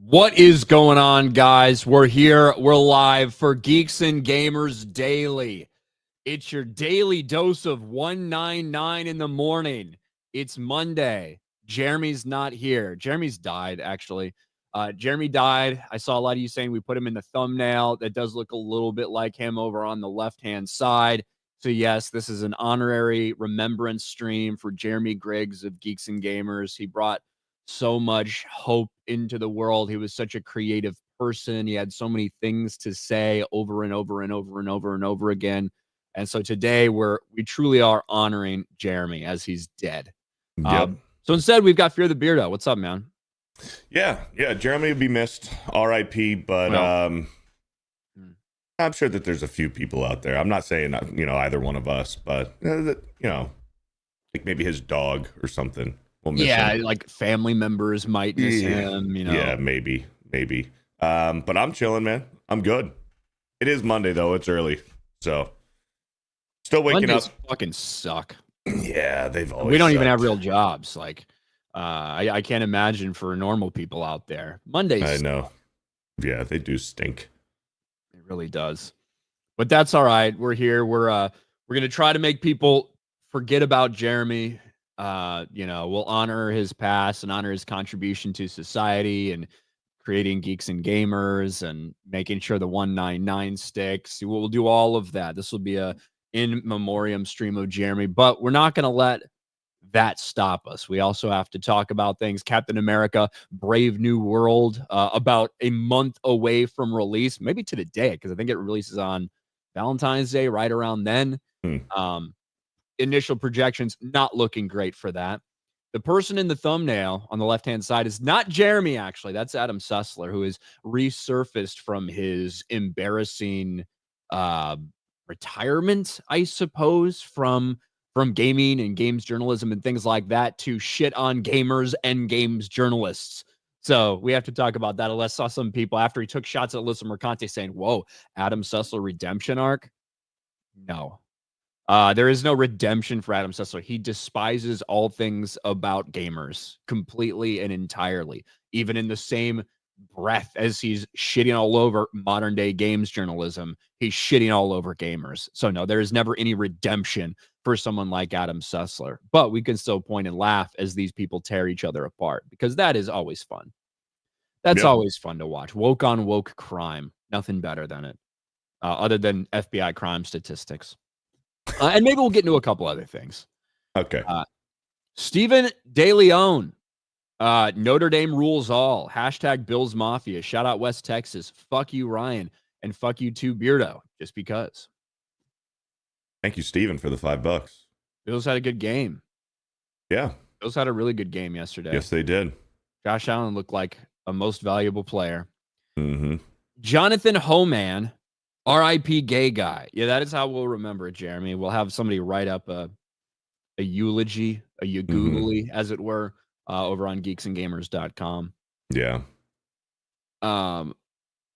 What is going on, guys? We're here. We're live for Geeks and Gamers Daily. It's your daily dose of 199 in the morning. It's Monday. Jeremy's not here. Jeremy's died, actually. Jeremy died. I saw a lot of you saying we put him in the thumbnail. That does look a little bit like him over on the left-hand side. So, yes, this is an honorary remembrance stream for Jeremy Griggs of Geeks and Gamers. He brought so much hope into the world. He was such a creative person. He had so many things to say over and over and over and over and over again. And so today we truly are honoring Jeremy as he's dead. Yep. So instead, we've got Fear the Beardo. What's up, man? Yeah. Jeremy would be missed. R.I.P. But I'm sure that there's a few people out there. I'm not saying either one of us, but like maybe his dog or something. Yeah, like family members might miss him, Yeah, maybe. But I'm chilling, man. I'm good. It is Monday, though. It's early. So, still waking Mondays up. Fucking suck. Yeah, they've always We don't even sucked. have real jobs. Like, I can't imagine for normal people out there. Mondays. I know. Yeah, they do stink. It really does. But that's all right. We're here. We're gonna try to make people forget about Jeremy. We'll honor his past and honor his contribution to society and creating Geeks and Gamers and making sure the 199 sticks. We'll do all of that. This will be a in memoriam stream of Jeremy, but we're not going to let that stop us. We also have to talk about things. Captain America, Brave New World, about a month away from release, maybe to the day, because I think it releases on Valentine's Day, right around then. Initial projections not looking great for that. The person in the thumbnail on the left-hand side is not Jeremy, actually. That's Adam Sessler, who is resurfaced from his embarrassing retirement, I suppose, from gaming and games journalism and things like that to shit on gamers and games journalists. So we have to talk about that. I saw some people after he took shots at Alyssa Mercante saying, whoa, Adam Sessler redemption arc? No. There is no redemption for Adam Sessler. He despises all things about gamers completely and entirely, even in the same breath as he's shitting all over modern day games journalism. He's shitting all over gamers. So no, there is never any redemption for someone like Adam Sessler, but we can still point and laugh as these people tear each other apart because that is always fun. That's always fun to watch. Woke on woke crime. Nothing better than it, other than FBI crime statistics. And maybe we'll get into a couple other things. Okay. Stephen DeLeon, Notre Dame rules all. # Bills Mafia. Shout out West Texas. Fuck you, Ryan. And fuck you too, Beardo. Just because. Thank you, Steven, for the $5. Bills had a good game. Yeah. Bills had a really good game yesterday. Yes, they did. Josh Allen looked like a most valuable player. Mm-hmm. Jonathan Homan, R.I.P. gay guy. Yeah, that is how we'll remember it, Jeremy. We'll have somebody write up a eulogy, a googly, as it were, over on geeksandgamers.com. Yeah.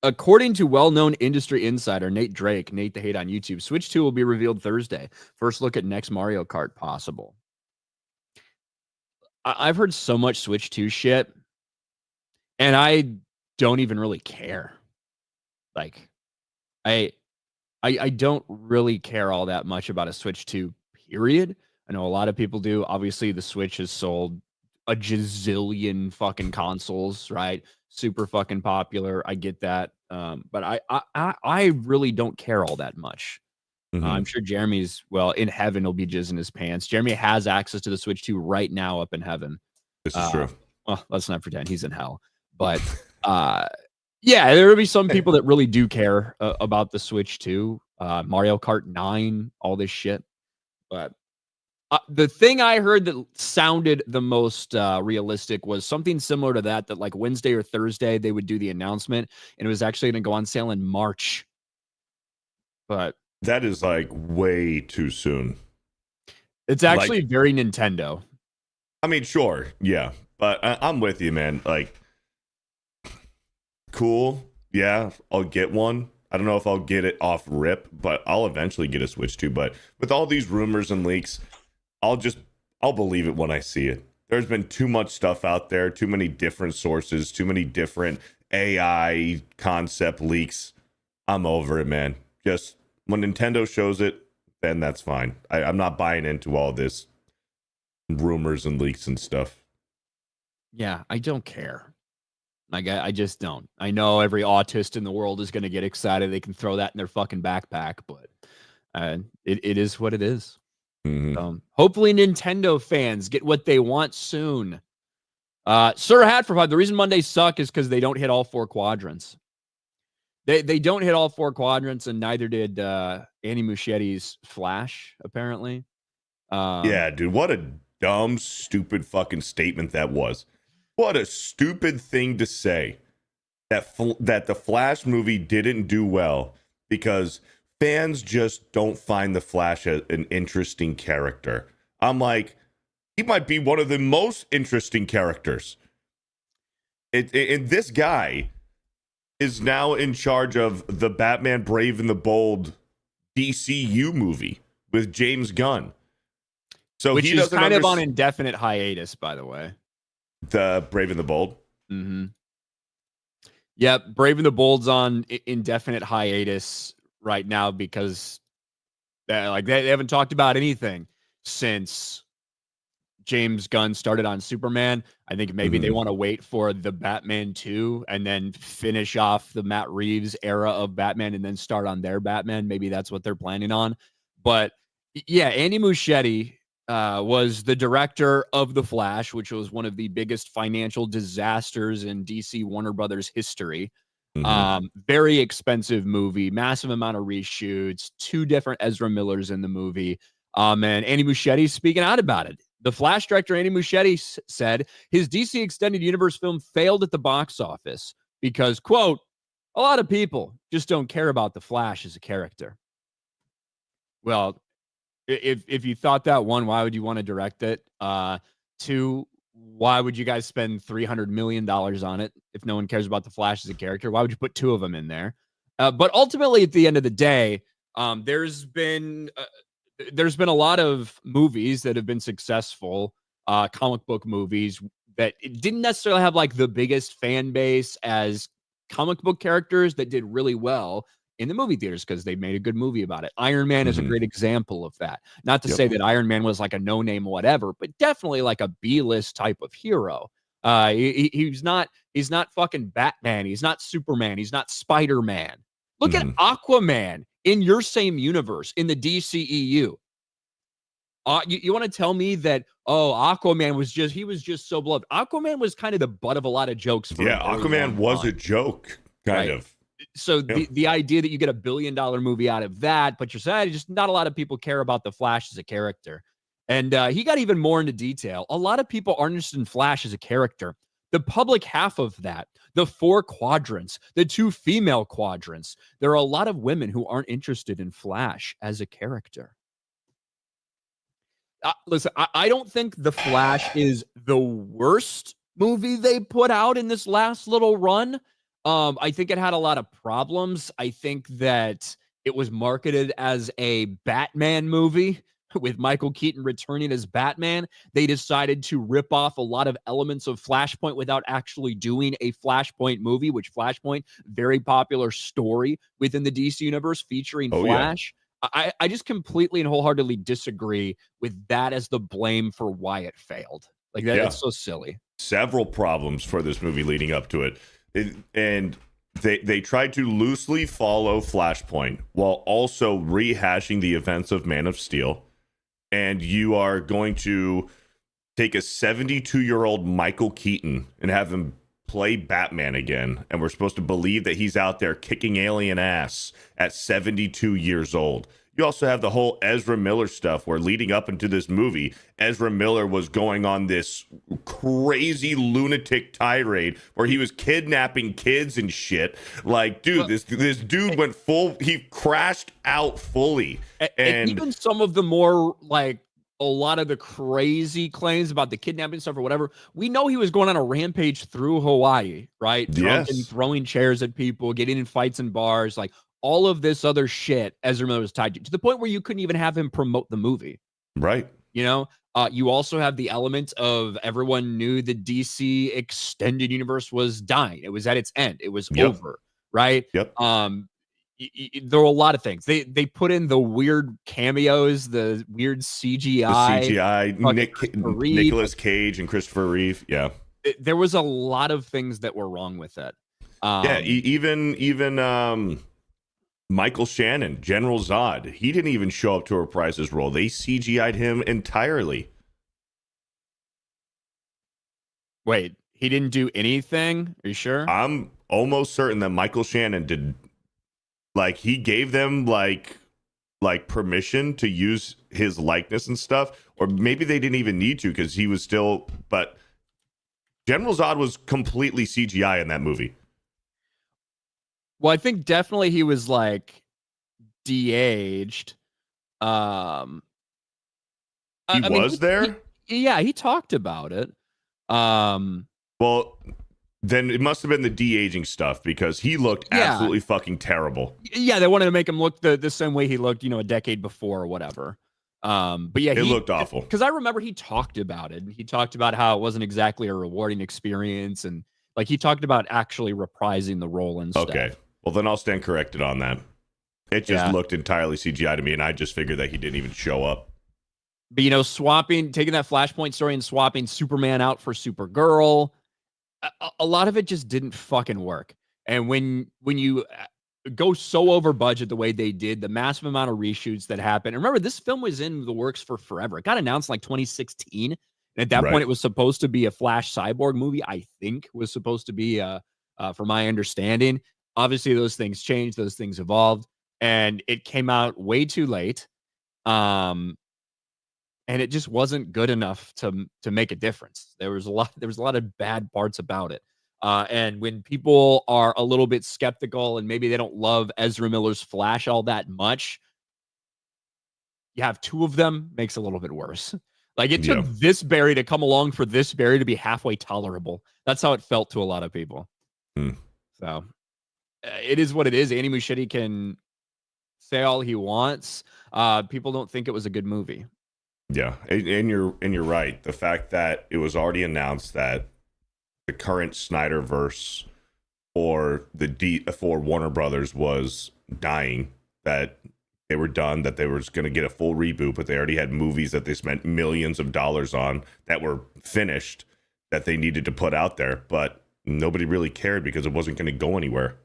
According to well-known industry insider Nate Drake, Nate the Hate on YouTube, Switch 2 will be revealed Thursday. First look at next Mario Kart possible. I've heard so much Switch 2 shit, and I don't even really care. Like, I don't really care all that much about a Switch 2, period. I know a lot of people do. Obviously, the Switch has sold a gazillion fucking consoles, right? Super fucking popular. I get that. But I really don't care all that much. I'm sure Jeremy's, in heaven, he'll be jizzing his pants. Jeremy has access to the Switch 2 right now up in heaven. This is true. Well, let's not pretend he's in hell. But yeah, there will be some people that really do care about the Switch 2, Mario Kart 9, all this shit. But the thing I heard that sounded the most realistic was something similar to that like Wednesday or Thursday, they would do the announcement, and it was actually going to go on sale in March. But that is like way too soon. It's actually very Nintendo. I mean, sure. Yeah. But I'm with you, man. Like, cool. Yeah, I'll get one. I don't know if I'll get it off rip, but I'll eventually get a Switch 2. But with all these rumors and leaks, I'll believe it when I see it. There's been too much stuff out there, too many different sources, too many different AI concept leaks. I'm over it, man. Just when Nintendo shows it, then that's fine. I'm not buying into all this rumors and leaks and stuff. Yeah, I don't care. Like, I just don't. I know every autist in the world is going to get excited. They can throw that in their fucking backpack, but it is what it is. Hopefully Nintendo fans get what they want soon. Sir Hatford, the reason Mondays suck is because they don't hit all 4 quadrants. They don't hit all 4 quadrants, and neither did Andy Muschietti's Flash, apparently. Yeah, dude, what a dumb, stupid fucking statement that was. What a stupid thing to say. That the Flash movie didn't do well because fans just don't find the Flash an interesting character. I'm like, he might be one of the most interesting characters. And this guy is now in charge of the Batman Brave and the Bold DCU movie with James Gunn. So which he is doesn't kind of on indefinite hiatus, by the way. The Brave and the Bold? Mm-hmm. Yep, Brave and the Bold's on indefinite hiatus right now because they haven't talked about anything since James Gunn started on Superman. I think maybe they want to wait for the Batman 2 and then finish off the Matt Reeves era of Batman and then start on their Batman. Maybe that's what they're planning on. But yeah, Andy Muschietti was the director of The Flash, which was one of the biggest financial disasters in DC Warner Brothers history. Very expensive movie, massive amount of reshoots, 2 different Ezra Millers in the movie. And Andy Muschietti speaking out about it. The Flash director, Andy Muschietti, said his DC Extended Universe film failed at the box office because, quote, a lot of people just don't care about the Flash as a character. Well, if you thought that, 1, why would you want to direct it? 2, why would you guys spend $300 million on it if no one cares about the Flash as a character? Why would you put 2 of them in there? But ultimately, at the end of the day, there's been a lot of movies that have been successful, comic book movies that didn't necessarily have like the biggest fan base as comic book characters that did really well in the movie theaters because they made a good movie about it. Iron Man is a great example of that. Not to say that Iron Man was like a no-name whatever, but definitely like a B-list type of hero. He's not fucking Batman. He's not Superman. He's not Spider-Man. Look at Aquaman in your same universe in the DCEU. You want to tell me that, Aquaman was just so beloved. Aquaman was kind of the butt of a lot of jokes. Aquaman was a joke, kind of. So the idea that you get $1 billion movie out of that, but you're saying just not a lot of people care about the Flash as a character. And he got even more into detail. A lot of people aren't interested in Flash as a character. The public half of that, the 4 quadrants, the 2 female quadrants, there are a lot of women who aren't interested in Flash as a character. Listen, I don't think The Flash is the worst movie they put out in this last little run. I think it had a lot of problems. I think that it was marketed as a Batman movie with Michael Keaton returning as Batman. They decided to rip off a lot of elements of Flashpoint without actually doing a Flashpoint movie, which Flashpoint, very popular story within the DC universe featuring Flash. Yeah. I just completely and wholeheartedly disagree with that as the blame for why it failed. Like that, it's so silly. Several problems for this movie leading up to it. And they tried to loosely follow Flashpoint while also rehashing the events of Man of Steel. And you are going to take a 72-year-old Michael Keaton and have him play Batman again. And we're supposed to believe that he's out there kicking alien ass at 72 years old. You also have the whole Ezra Miller stuff where leading up into this movie, Ezra Miller was going on this crazy lunatic tirade where he was kidnapping kids and shit. Like, dude, this dude went full, he crashed out fully. And even some of the more like a lot of the crazy claims about the kidnapping stuff or whatever, we know he was going on a rampage through Hawaii, right? Drunk and throwing chairs at people, getting in fights in bars, like all of this other shit Ezra Miller was tied to the point where you couldn't even have him promote the movie. Right. You know, You also have the element of everyone knew the DC extended universe was dying. It was at its end. It was Yep. over, right? Yep. There were a lot of things. They put in the weird cameos, the weird CGI, The CGI, Reeve. Nicolas Cage and Christopher Reeve. Yeah. There was a lot of things that were wrong with it. Yeah. Even Michael Shannon, General Zod, he didn't even show up to reprise his role. They CGI'd him entirely. Wait, he didn't do anything? Are you sure? I'm almost certain that Michael Shannon did. Like, he gave them like permission to use his likeness and stuff, or maybe they didn't even need to because he was still. But General Zod was completely CGI in that movie. Well, I think definitely he was like de-aged. He was there. Yeah, he talked about it. Well, then it must have been the de-aging stuff because he looked absolutely fucking terrible. Yeah, they wanted to make him look the same way he looked, a decade before or whatever. But yeah, it looked awful. Because I remember he talked about it. He talked about how it wasn't exactly a rewarding experience, and like he talked about actually reprising the role and stuff. Okay, well then I'll stand corrected on that. It just looked entirely CGI to me, and I just figured that he didn't even show up. But taking that Flashpoint story and swapping Superman out for Supergirl, a lot of it just didn't fucking work. And when you go so over budget the way they did, the massive amount of reshoots that happened. And remember, this film was in the works for forever. It got announced in like 2016. And at that point, it was supposed to be a Flash Cyborg movie, I think was supposed to be, from my understanding. Obviously, those things changed. Those things evolved. And it came out way too late. And it just wasn't good enough to make a difference. There was a lot of bad parts about it. And when people are a little bit skeptical and maybe they don't love Ezra Miller's Flash all that much, you have two of them, makes it a little bit worse. Like it took this Barry to come along for this Barry to be halfway tolerable. That's how it felt to a lot of people. So it is what it is. Andy Muschietti can say all he wants. People don't think it was a good movie. Yeah, and you're right. The fact that it was already announced that the current Snyderverse or for Warner Brothers was dying, that they were done, that they were going to get a full reboot, but they already had movies that they spent millions of dollars on that were finished that they needed to put out there, but nobody really cared because it wasn't going to go anywhere.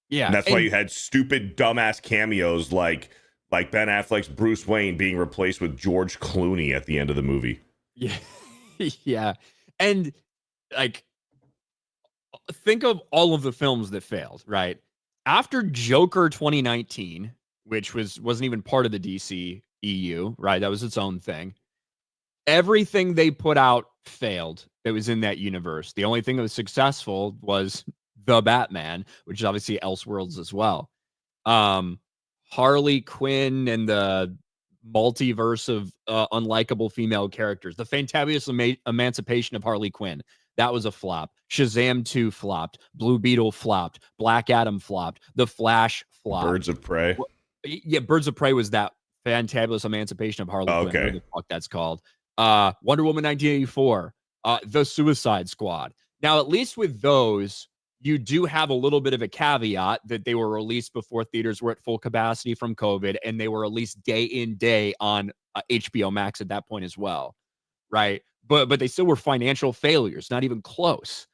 Yeah, and that's why you had stupid, dumbass cameos like Ben Affleck's Bruce Wayne being replaced with George Clooney at the end of the movie. Yeah. Yeah. And like, think of all of the films that failed, right? After Joker 2019, which wasn't even part of the DC EU, right? That was its own thing. Everything they put out failed that was in that universe. The only thing that was successful was The Batman, which is obviously Elseworlds as well. Harley Quinn and the multiverse of unlikable female characters. The Fantabulous Emancipation of Harley Quinn. That was a flop. Shazam 2 flopped. Blue Beetle flopped. Black Adam flopped. The Flash flopped. Birds of Prey. Yeah, Birds of Prey was that Fantabulous Emancipation of Harley Quinn. Whatever the fuck that's called. Wonder Woman 1984. The Suicide Squad. Now, at least with those, you do have a little bit of a caveat that they were released before theaters were at full capacity from COVID, and they were released day in, day on HBO Max at that point as well, right? But they still were financial failures, not even close.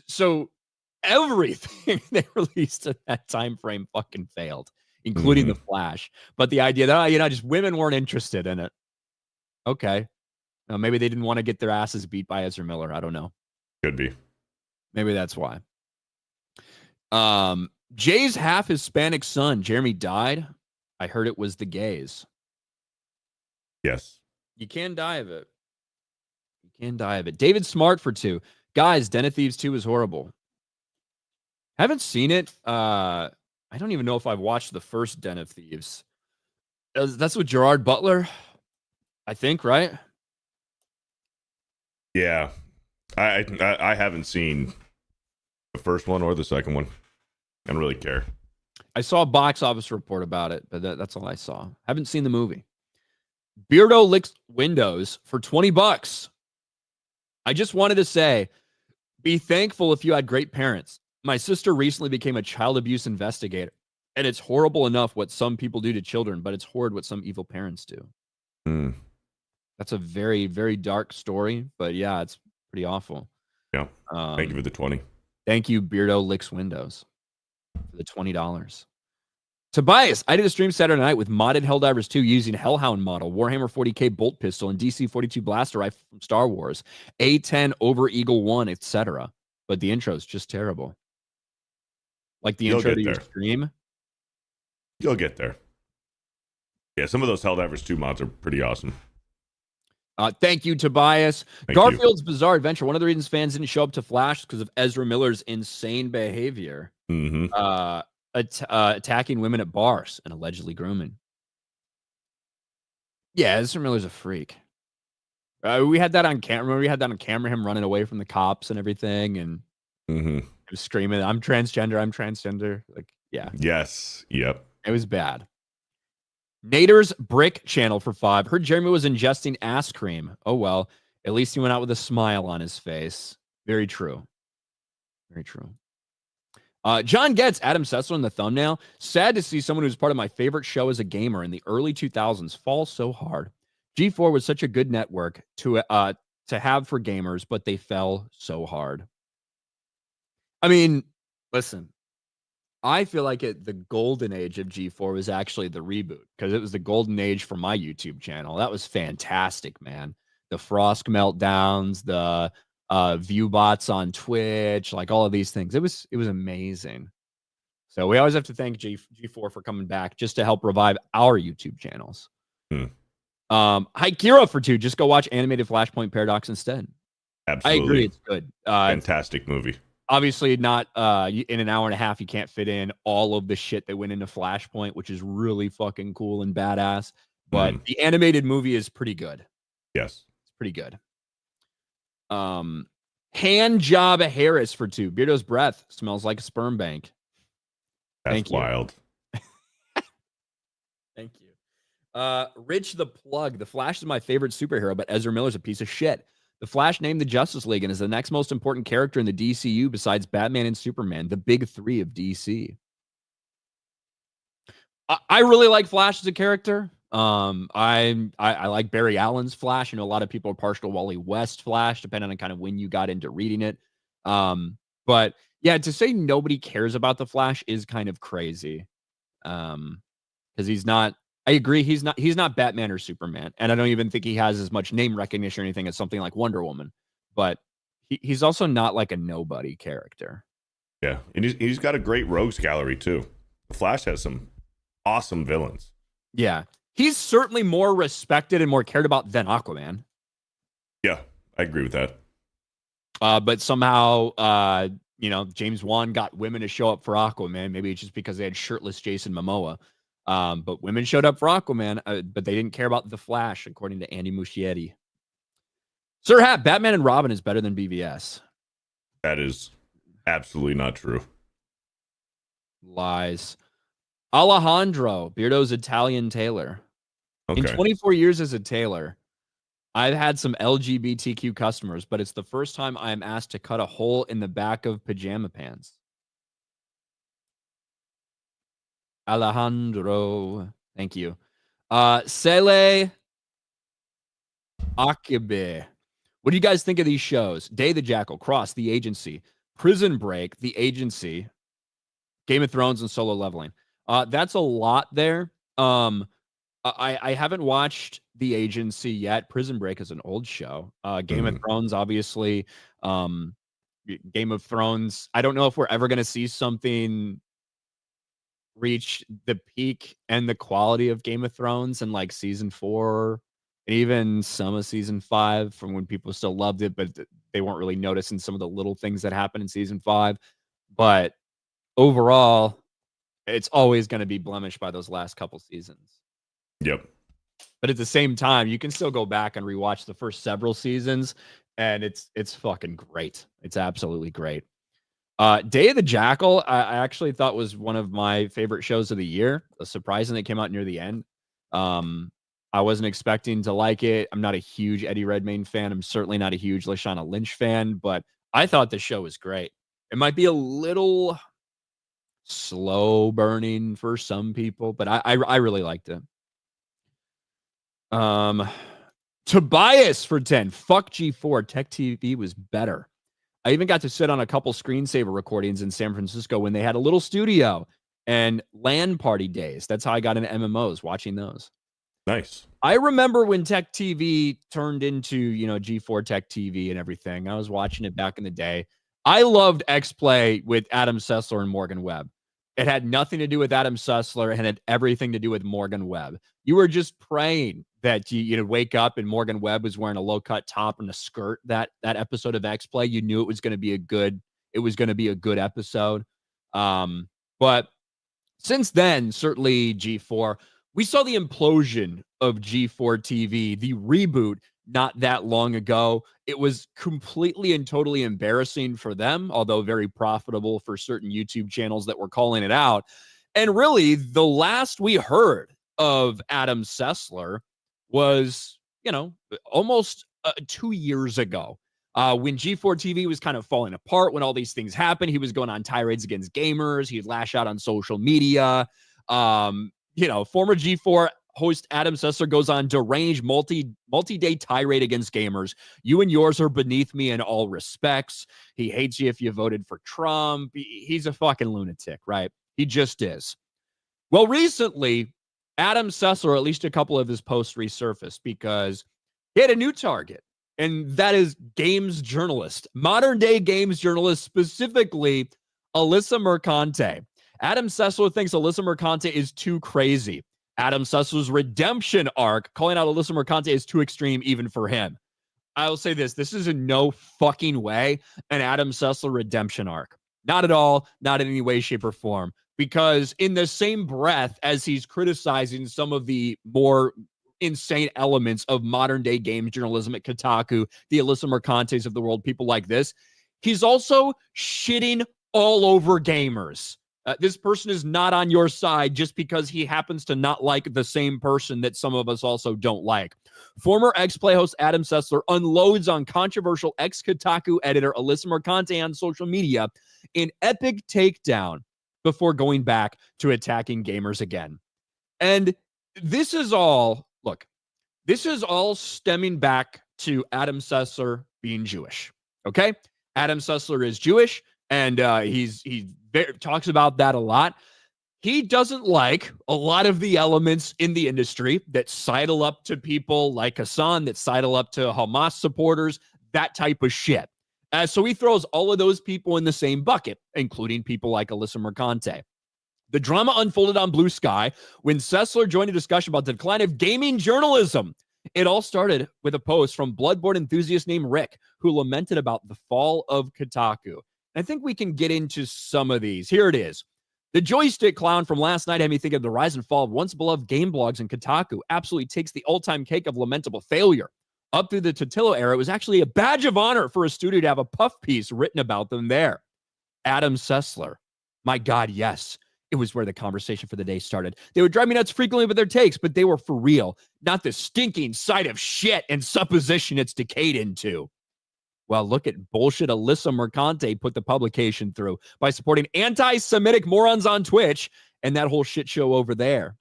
So everything they released at that time frame fucking failed, including The Flash. But the idea that, just women weren't interested in it. Okay. Now, maybe they didn't want to get their asses beat by Ezra Miller. I don't know. Could be. Maybe that's why. Jay's half Hispanic son, Jeremy, died. I heard it was the gays. Yes. You can die of it. David Smart for 2. Guys, Den of Thieves 2 is horrible. Haven't seen it. I don't even know if I've watched the first Den of Thieves. That's with Gerard Butler, I think, right? Yeah. I haven't seen the first one or the second one. I don't really care. I saw a box office report about it, but that's all I saw. Haven't seen the movie. Beardo licks windows for $20. I just wanted to say, be thankful if you had great parents. My sister recently became a child abuse investigator, and it's horrible enough what some people do to children, but it's horrid what some evil parents do. Mm. That's a very, very dark story, but yeah, it's pretty awful. Yeah. Thank you for the 20. Thank you, Beardo Licks Windows, for the $20. Tobias, I did a stream Saturday night with modded Helldivers 2 using Hellhound model, Warhammer 40k bolt pistol, and DC-42 blaster rifle from Star Wars, A10 over Eagle 1, etc. But the intro is just terrible. Like the intro to your stream? You'll get there. Yeah, some of those Helldivers 2 mods are pretty awesome. Thank you, Tobias. Garfield's Bizarre Adventure. One of the reasons fans didn't show up to Flash is because of Ezra Miller's insane behavior. Mm-hmm. Attacking women at bars and allegedly grooming. Yeah, Ezra Miller's a freak. We had that on camera. Remember we had that on camera, him running away from the cops and everything, and he was screaming, I'm transgender. Like, yeah. Yes. Yep. It was bad. Nader's Brick channel for 5. Heard Jeremy was ingesting ass cream. Oh, well. At least he went out with a smile on his face. Very true. Very true. John Getz, Adam Sessler in the thumbnail. Sad to see someone who's part of my favorite show as a gamer in the early 2000s fall so hard. G4 was such a good network to have for gamers, but they fell so hard. I mean, listen, I feel like the golden age of G4 was actually the reboot, because it was the golden age for my YouTube channel. That was fantastic, man. The Frost meltdowns, the view bots on Twitch, like all of these things. It was amazing. So we always have to thank G4 for coming back just to help revive our YouTube channels. Hi Kira for 2. Just go watch Animated Flashpoint Paradox instead. Absolutely. I agree, it's good. Fantastic movie. Obviously not in an hour and a half you can't fit in all of the shit that went into Flashpoint, which is really fucking cool and badass, but the animated movie is pretty good. Yes. It's pretty good. Hand job Harris for 2. Beardo's breath smells like a sperm bank. That's wild. Thank you. Rich the Plug. The Flash is my favorite superhero, but Ezra Miller's a piece of shit. The Flash named the Justice League and is the next most important character in the DCU besides Batman and Superman, the big 3 of DC. I really like Flash as a character. I like Barry Allen's Flash. You know, a lot of people are partial to Wally West Flash, depending on kind of when you got into reading it. But yeah, to say nobody cares about the Flash is kind of crazy. Because he's not. I agree. He's not Batman or Superman, and I don't even think he has as much name recognition or anything as something like Wonder Woman. But he's also not like a nobody character. Yeah, and he's got a great rogues gallery too. The Flash has some awesome villains. Yeah, he's certainly more respected and more cared about than Aquaman. Yeah, I agree with that. But somehow, James Wan got women to show up for Aquaman. Maybe it's just because they had shirtless Jason Momoa. But women showed up for Aquaman, but they didn't care about the Flash, according to Andy Muschietti. Sir Hat, Batman and Robin is better than BVS. That is absolutely not true. Lies. Alejandro, Beardo's Italian tailor. Okay. In 24 years as a tailor, I've had some LGBTQ customers, but it's the first time I am asked to cut a hole in the back of pajama pants. Alejandro, thank you. Sele Akibe. What do you guys think of these shows? Day the Jackal, Cross, The Agency, Prison Break, The Agency, Game of Thrones, and Solo Leveling. That's a lot there. I haven't watched The Agency yet. Prison Break is an old show. Game of Thrones, obviously. Game of Thrones. I don't know if we're ever going to see something reach the peak and the quality of Game of Thrones in like season 4, and even some of season 5 from when people still loved it, but they weren't really noticing some of the little things that happened in season 5. But overall, it's always going to be blemished by those last couple seasons. Yep. But at the same time, you can still go back and rewatch the first several seasons, and it's fucking great. It's absolutely great. Day of the Jackal, I actually thought was one of my favorite shows of the year. Surprising it came out near the end. I wasn't expecting to like it. I'm not a huge Eddie Redmayne fan. I'm certainly not a huge Lashana Lynch fan, but I thought the show was great. It might be a little slow burning for some people, but I really liked it. Tobias for 10. Fuck G4. Tech TV was better. I even got to sit on a couple screensaver recordings in San Francisco when they had a little studio and LAN party days. That's how I got into MMOs, watching those. Nice. I remember when Tech TV turned into, G4 Tech TV and everything. I was watching it back in the day. I loved X-Play with Adam Sessler and Morgan Webb. It had nothing to do with Adam Sessler and had everything to do with Morgan Webb. You were just praying that you wake up and Morgan Webb was wearing a low-cut top and a skirt that episode of X-Play. You knew it was going to be a good episode. But since then, certainly G4, we saw the implosion of G4 TV, the reboot, not that long ago. It was completely and totally embarrassing for them, although very profitable for certain YouTube channels that were calling it out. And really, the last we heard of Adam Sessler was, almost 2 years ago. When G4 TV was kind of falling apart, when all these things happened, he was going on tirades against gamers. He'd lash out on social media. Former G4 host Adam Sessler goes on deranged multi-day tirade against gamers. You and yours are beneath me in all respects. He hates you if you voted for Trump. He's a fucking lunatic, right? He just is. Well, recently, Adam Sessler, at least a couple of his posts resurfaced because he had a new target, and that is games journalist, modern day games journalist, specifically Alyssa Mercante. Adam Sessler thinks Alyssa Mercante is too crazy. Adam Sessler's redemption arc, calling out Alyssa Mercante, is too extreme even for him. I will say this is in no fucking way an Adam Sessler redemption arc. Not at all, not in any way, shape, or form. Because in the same breath as he's criticizing some of the more insane elements of modern day games journalism at Kotaku, the Alyssa Mercantes of the world, people like this, he's also shitting all over gamers. This person is not on your side just because he happens to not like the same person that some of us also don't like. Former X-Play host Adam Sessler unloads on controversial ex-Kotaku editor Alyssa Mercante on social media in epic takedown before going back to attacking gamers again. And this is all stemming back to Adam Sessler being Jewish. Okay? Adam Sessler is Jewish, and he talks about that a lot. He doesn't like a lot of the elements in the industry that sidle up to people like Hassan, that sidle up to Hamas supporters, that type of shit. So he throws all of those people in the same bucket, including people like Alyssa Mercante. The drama unfolded on Blue Sky when Sessler joined a discussion about the decline of gaming journalism. It all started with a post from Bloodborne enthusiast named Rick, who lamented about the fall of Kotaku. I think we can get into some of these. Here it is. The joystick clown from last night had me think of the rise and fall of once beloved game blogs, and Kotaku absolutely takes the all-time cake of lamentable failure. Up through the Totillo era, it was actually a badge of honor for a studio to have a puff piece written about them there. Adam Sessler. My God, yes. It was where the conversation for the day started. They would drive me nuts frequently with their takes, but they were for real, not the stinking side of shit and supposition it's decayed into. Well, look at bullshit Alyssa Mercante put the publication through by supporting anti-Semitic morons on Twitch and that whole shit show over there.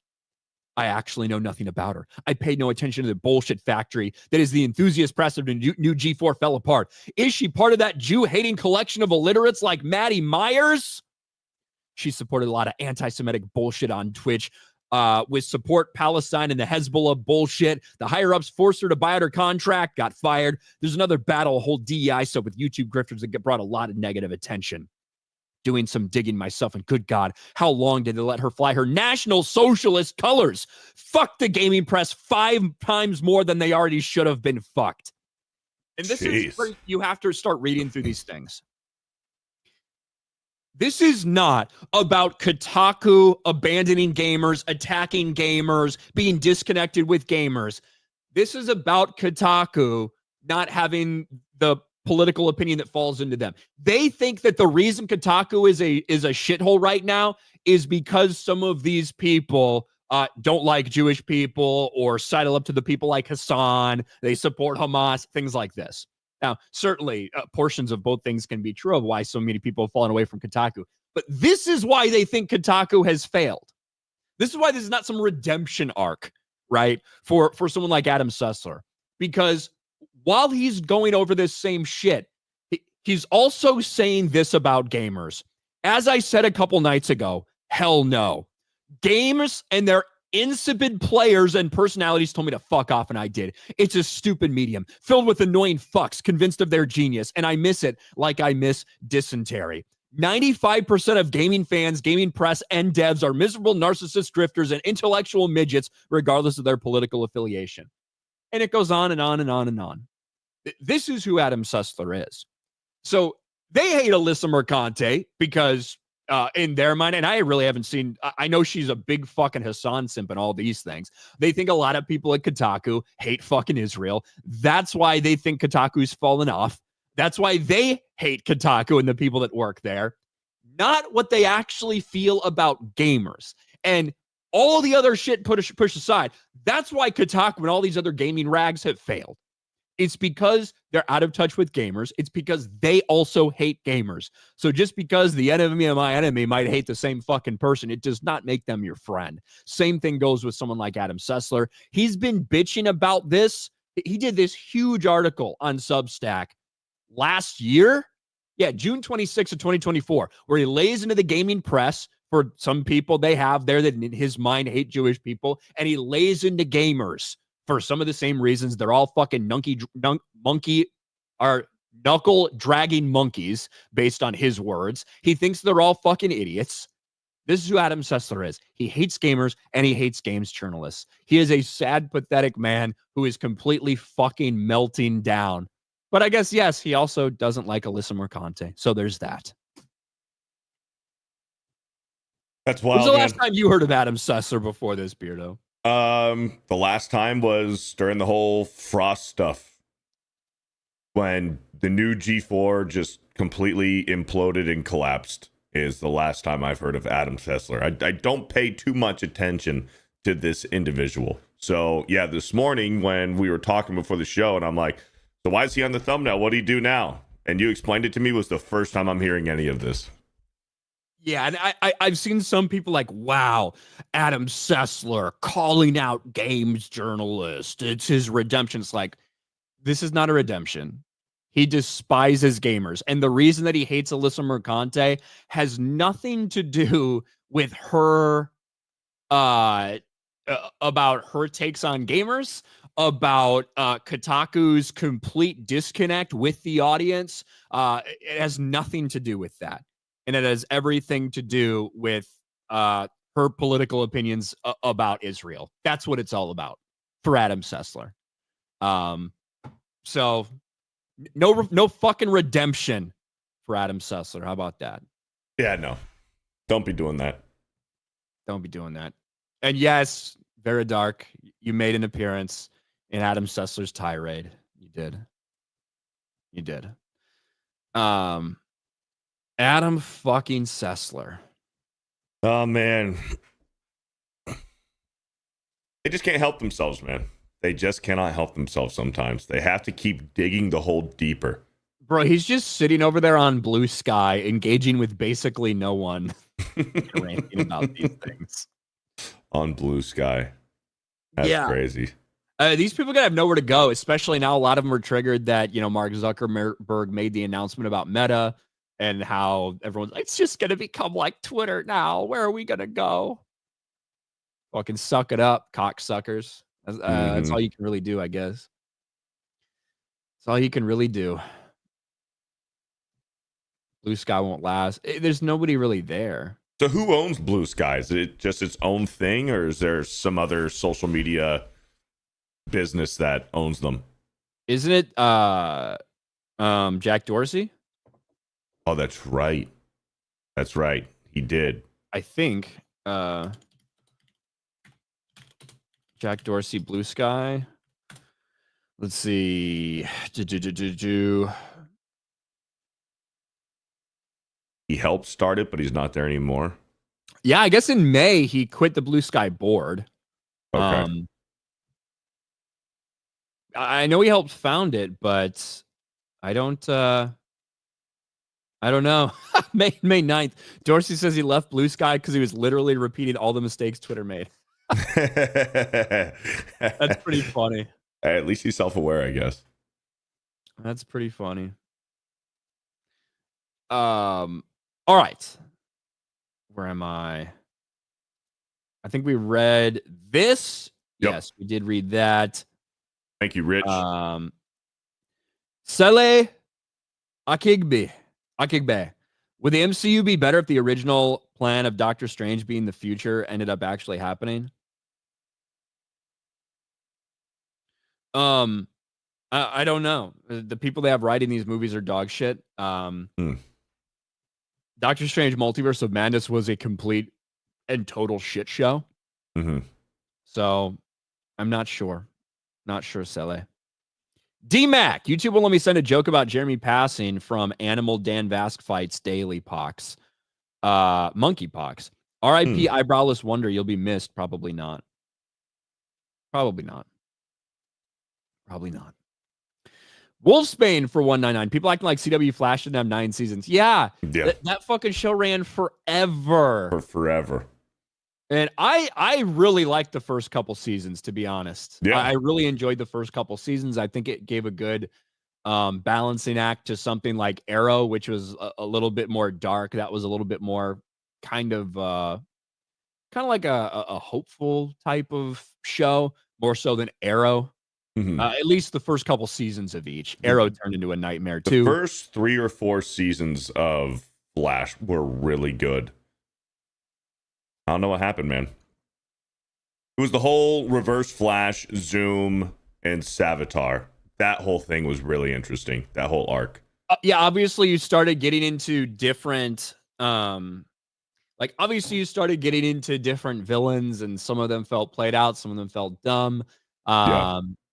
I actually know nothing about her. I paid no attention to the bullshit factory that is the enthusiast press of the new G4 fell apart. Is she part of that Jew-hating collection of illiterates like Maddie Myers? She supported a lot of anti-Semitic bullshit on Twitch with support Palestine and the Hezbollah bullshit. The higher-ups forced her to buy out her contract, got fired. There's another battle, a whole DEI stuff with YouTube grifters that brought a lot of negative attention. Doing some digging myself, and good God, how long did they let her fly her National Socialist colors? Fuck the gaming press 5 times more than they already should have been fucked. And this is where you have to start reading through these things. This is not about Kotaku abandoning gamers, attacking gamers, being disconnected with gamers. This is about Kotaku not having the political opinion that falls into them. They think that the reason Kotaku is a shithole right now is because some of these people don't like Jewish people or sidle up to the people like Hassan. They support Hamas, things like this. Now, certainly portions of both things can be true of why so many people have fallen away from Kotaku. But this is why they think Kotaku has failed. This is why this is not some redemption arc, right? For someone like Adam Sessler. Because while he's going over this same shit, he's also saying this about gamers. As I said a couple nights ago, hell no. Games and their insipid players and personalities told me to fuck off, and I did. It's a stupid medium filled with annoying fucks convinced of their genius, and I miss it like I miss dysentery. 95% of gaming fans, gaming press, and devs are miserable narcissist drifters and intellectual midgets, regardless of their political affiliation. And it goes on and on and on and on. This is who Adam Sessler is. So they hate Alyssa Mercante because in their mind, and I really haven't seen, I know she's a big fucking Hassan simp and all these things. They think a lot of people at Kotaku hate fucking Israel. That's why they think Kotaku's fallen off. That's why they hate Kotaku and the people that work there. Not what they actually feel about gamers. And all the other shit push aside. That's why Kotaku and all these other gaming rags have failed. It's because they're out of touch with gamers. It's because they also hate gamers. So just because the enemy of my enemy might hate the same fucking person, it does not make them your friend. Same thing goes with someone like Adam Sessler. He's been bitching about this. He did this huge article on Substack last year. Yeah, June 26th of 2024, where he lays into the gaming press for some people they have there that in his mind hate Jewish people, and he lays into gamers for some of the same reasons. They're all fucking knuckle dragging monkeys based on his words. He thinks they're all fucking idiots. This is who Adam Sessler is. He hates gamers and he hates games journalists. He is a sad, pathetic man who is completely fucking melting down. But I guess, yes, he also doesn't like Alyssa Mercante. So there's that. That's wild. When's the last time you heard of Adam Sessler before this, Beardo? The last time was during the whole Frost stuff, when the new G4 just completely imploded and collapsed. Is the last time I've heard of Adam Sessler. I don't pay too much attention to this individual. So yeah, this morning when we were talking before the show, and I'm like, so why is he on the thumbnail? What do he do now? And you explained it to me, was the first time I'm hearing any of this. Yeah, and I've seen some people like, wow, Adam Sessler calling out games journalists. It's his redemption. It's like, this is not a redemption. He despises gamers. And the reason that he hates Alyssa Mercante has nothing to do with her, about her takes on gamers, about Kotaku's complete disconnect with the audience. It has nothing to do with that. And it has everything to do with her political opinions about Israel. That's what it's all about for Adam Sessler. So no fucking redemption for Adam Sessler. How about that? Yeah, no. Don't be doing that. Don't be doing that. And yes, Very Dark, you made an appearance in Adam Sessler's tirade. You did. You did. Adam fucking Sessler. Oh, man. They just can't help themselves, man. They just cannot help themselves sometimes. They have to keep digging the hole deeper. Bro, he's just sitting over there on Blue Sky, engaging with basically no one, ranting about these things. On Blue Sky. That's crazy. These people gotta have nowhere to go, especially now a lot of them are triggered that, Mark Zuckerberg made the announcement about Meta and how everyone's like, it's just gonna become like Twitter now. Where are we gonna go? Fucking suck it up, cocksuckers. That's all you can really do, I guess. That's all you can really do. Blue Sky won't last. There's nobody really there. So who owns Blue Sky? Is it just its own thing, or is there some other social media business that owns them? Isn't it Jack Dorsey? Oh, that's right. That's right. He did. I think Jack Dorsey, Blue Sky. Let's see. He helped start it, but he's not there anymore. Yeah, I guess in May he quit the Blue Sky board. Okay. I know he helped found it, but I don't know. May 9th. Dorsey says he left Blue Sky because he was literally repeating all the mistakes Twitter made. That's pretty funny. At least he's self-aware, I guess. That's pretty funny. All right. Where am I? I think we read this. Yep. Yes, we did read that. Thank you, Rich. Sele Akigbe. Would the MCU be better if the original plan of Doctor Strange being the future ended up actually happening? I don't know. The people they have writing these movies are dog shit. Doctor Strange Multiverse of Madness was a complete and total shit show. So I'm not sure. Not sure, Sele. D-Mac, YouTube will let me send a joke about Jeremy passing from Animal Dan Vask fights daily pox. Monkeypox. R.I.P. Eyebrowless Wonder, you'll be missed. Probably not. Probably not. Wolfsbane for 199. People acting like CW Flash didn't have 9 seasons. Yeah. That fucking show ran forever. For forever. And I really liked the first couple seasons, to be honest. Yeah. I really enjoyed the first couple seasons. I think it gave a good balancing act to something like Arrow, which was a little bit more dark. That was a little bit more kind of like a hopeful type of show, more so than Arrow. At least the first couple seasons of each. Arrow turned into a nightmare too. The first 3 or 4 seasons of Flash were really good. I don't know what happened, man. It was the whole Reverse Flash, Zoom, and Savitar. That whole thing was really interesting. That whole arc. Yeah, obviously you started getting into different obviously you started getting into different villains, and some of them felt played out, some of them felt dumb.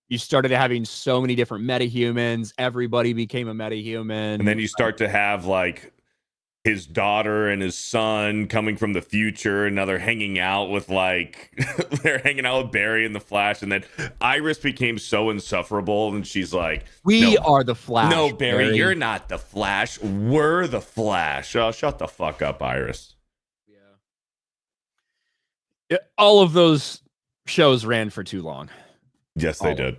You started having so many different metahumans. Everybody became a metahuman. And then you start to have like his daughter and his son coming from the future, and now they're hanging out with they're hanging out with Barry and the Flash, and then Iris became so insufferable, and she's like, we are the Flash. No, Barry, you're not the Flash. We're the Flash. Oh, shut the fuck up, Iris. Yeah. All of those shows ran for too long. Yes, they did.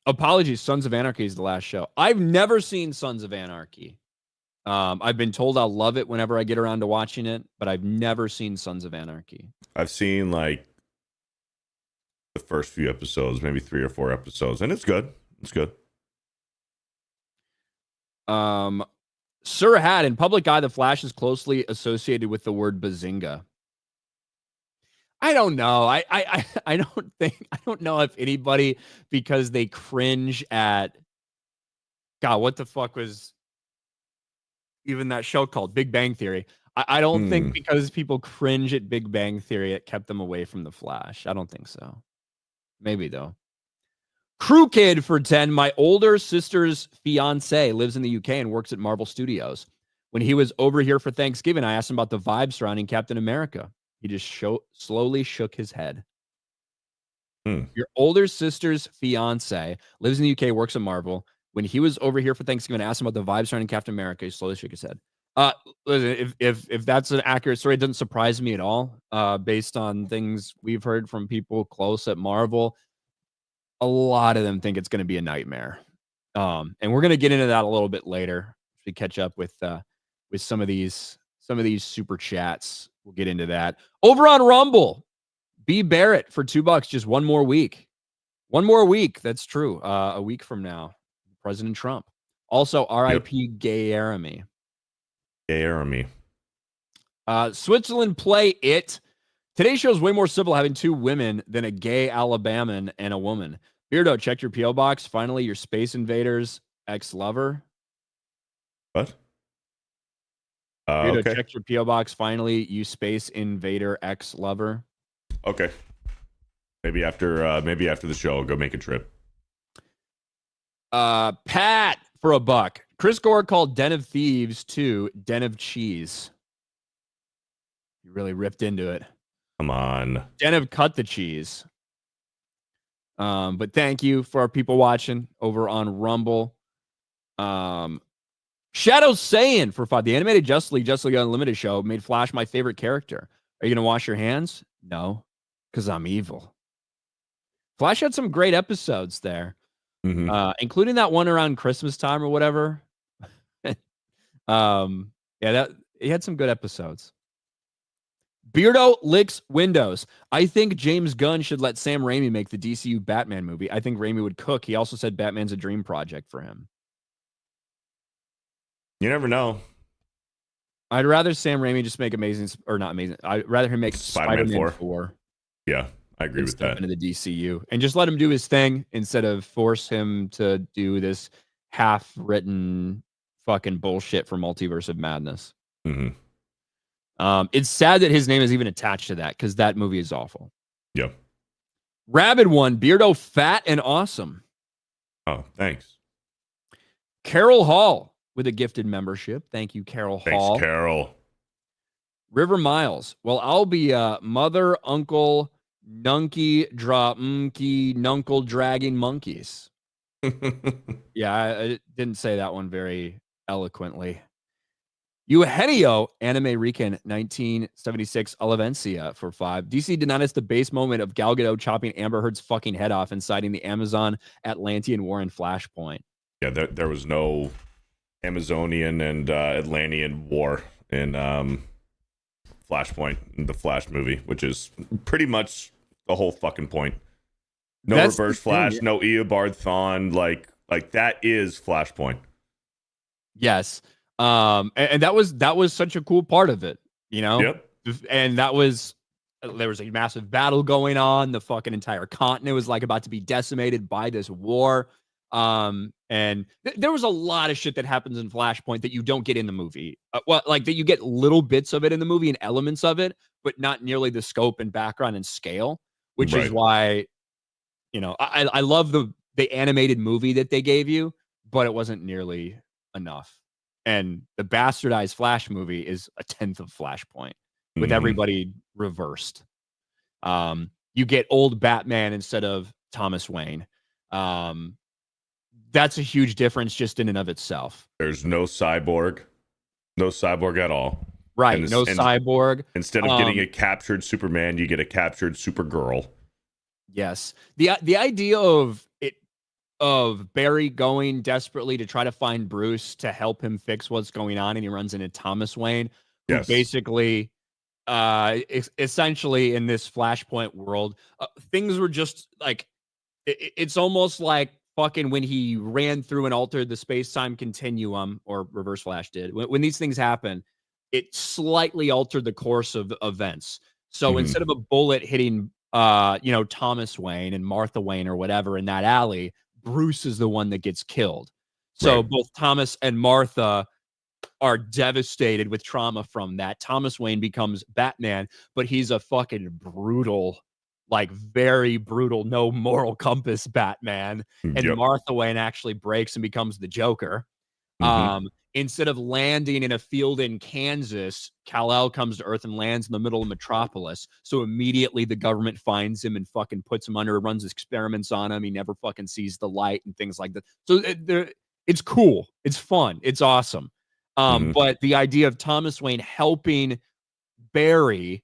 Apologies, Sons of Anarchy is the last show. I've never seen Sons of Anarchy. I've been told I'll love it whenever I get around to watching it, but I've never seen Sons of Anarchy. I've seen the first few episodes, maybe 3 or 4 episodes, and it's good. It's good. Sir Had, in public eye, the Flash is closely associated with the word bazinga. I don't know. I don't know if anybody, because they cringe at, God, what the fuck was even that show called? Big Bang Theory. I don't think because people cringe at Big Bang Theory, it kept them away from the Flash. I don't think so. Maybe though. Crew Kid for 10. My older sister's fiance lives in the UK and works at Marvel Studios. When he was over here for Thanksgiving, I asked him about the vibe surrounding Captain America. He just slowly shook his head. Your older sister's fiance lives in the UK, works at Marvel. When he was over here for Thanksgiving, I asked him about the vibes surrounding Captain America. He slowly shook his head. Listen, if that's an accurate story, it doesn't surprise me at all. Based on things we've heard from people close at Marvel, a lot of them think it's going to be a nightmare. And we're going to get into that a little bit later. We catch up with some of these super chats. We'll get into that. Over on Rumble, B. Barrett for $2, just one more week. One more week. That's true. A week from now, President Trump. Also, R.I.P. Gay Aramy. Gay Aramy. Switzerland play it. Today's show is way more simple having 2 women than a gay Alabaman and a woman. Beardo, check your P.O. box. Finally, your Space Invaders ex-lover. What? Okay. Check your P.O. box. Finally, you Space Invader ex-lover. Okay. Maybe after the show, I'll go make a trip. Pat for a buck. Chris Gore called Den of Thieves 2 Den of Cheese. You really ripped into it. Come on. Den of Cut the Cheese. But thank you for our people watching over on Rumble. Shadow Saiyan for 5. The animated Justice League Unlimited show made Flash my favorite character. Are you going to wash your hands? No, because I'm evil. Flash had some great episodes there, including that one around Christmas time or whatever. That he had some good episodes. Beardo licks windows. I think James Gunn should let Sam Raimi make the DCU Batman movie. I think Raimi would cook. He also said Batman's a dream project for him. You never know. I'd rather Sam Raimi just make I'd rather him make Spider-Man 4. Yeah, I agree with that. Into the DCU and just let him do his thing instead of force him to do this half-written fucking bullshit for Multiverse of Madness. It's sad that his name is even attached to that because that movie is awful. Yeah. Rabid one, Beardo fat and awesome. Oh, thanks. Carol Hall with a gifted membership. Thank you, Carol Hall. Thanks, Carol. River Miles. Well, I'll be mother, uncle, nunky, nuncle dragging monkeys. Yeah, I didn't say that one very eloquently. Eugenio, Anime Rican, 1976, Olivencia for 5. DC did not miss the base moment of Gal Gadot chopping Amber Heard's fucking head off and citing the Amazon Atlantean War in Flashpoint. Yeah, there was no Amazonian and Atlantean war in Flashpoint, in the Flash movie, which is pretty much the whole fucking point. No Reverse Flash, no Eobard Thawne, like that is Flashpoint. Yes. And that was such a cool part of it, you know? Yep. And there was a massive battle going on. The fucking entire continent was like about to be decimated by this war. And there was a lot of shit that happens in Flashpoint that you don't get in the movie. That you get little bits of it in the movie and elements of it, but not nearly the scope and background and scale, which is why, I love the animated movie that they gave you, but it wasn't nearly enough. And the bastardized Flash movie is a 10th of Flashpoint with everybody reversed. You get old Batman instead of Thomas Wayne. That's a huge difference just in and of itself. There's no cyborg at all. Right, no cyborg. Instead of getting a captured Superman, you get a captured Supergirl. Yes. The idea of Barry going desperately to try to find Bruce to help him fix what's going on, and he runs into Thomas Wayne, who basically, essentially in this Flashpoint world, things were just like, it's almost like fucking when he ran through and altered the space-time continuum, or Reverse Flash did. When these things happen, it slightly altered the course of events. So instead of a bullet hitting, Thomas Wayne and Martha Wayne or whatever in that alley, Bruce is the one that gets killed. So both Thomas and Martha are devastated with trauma from that. Thomas Wayne becomes Batman, but he's a fucking brutal, like very brutal, no moral compass Batman. And Martha Wayne actually breaks and becomes the Joker. Instead of landing in a field in Kansas, Kal-El comes to Earth and lands in the middle of Metropolis. So immediately the government finds him and fucking puts him under, runs experiments on him. He never fucking sees the light and things like that. So it's cool. It's fun. It's awesome. But the idea of Thomas Wayne helping Barry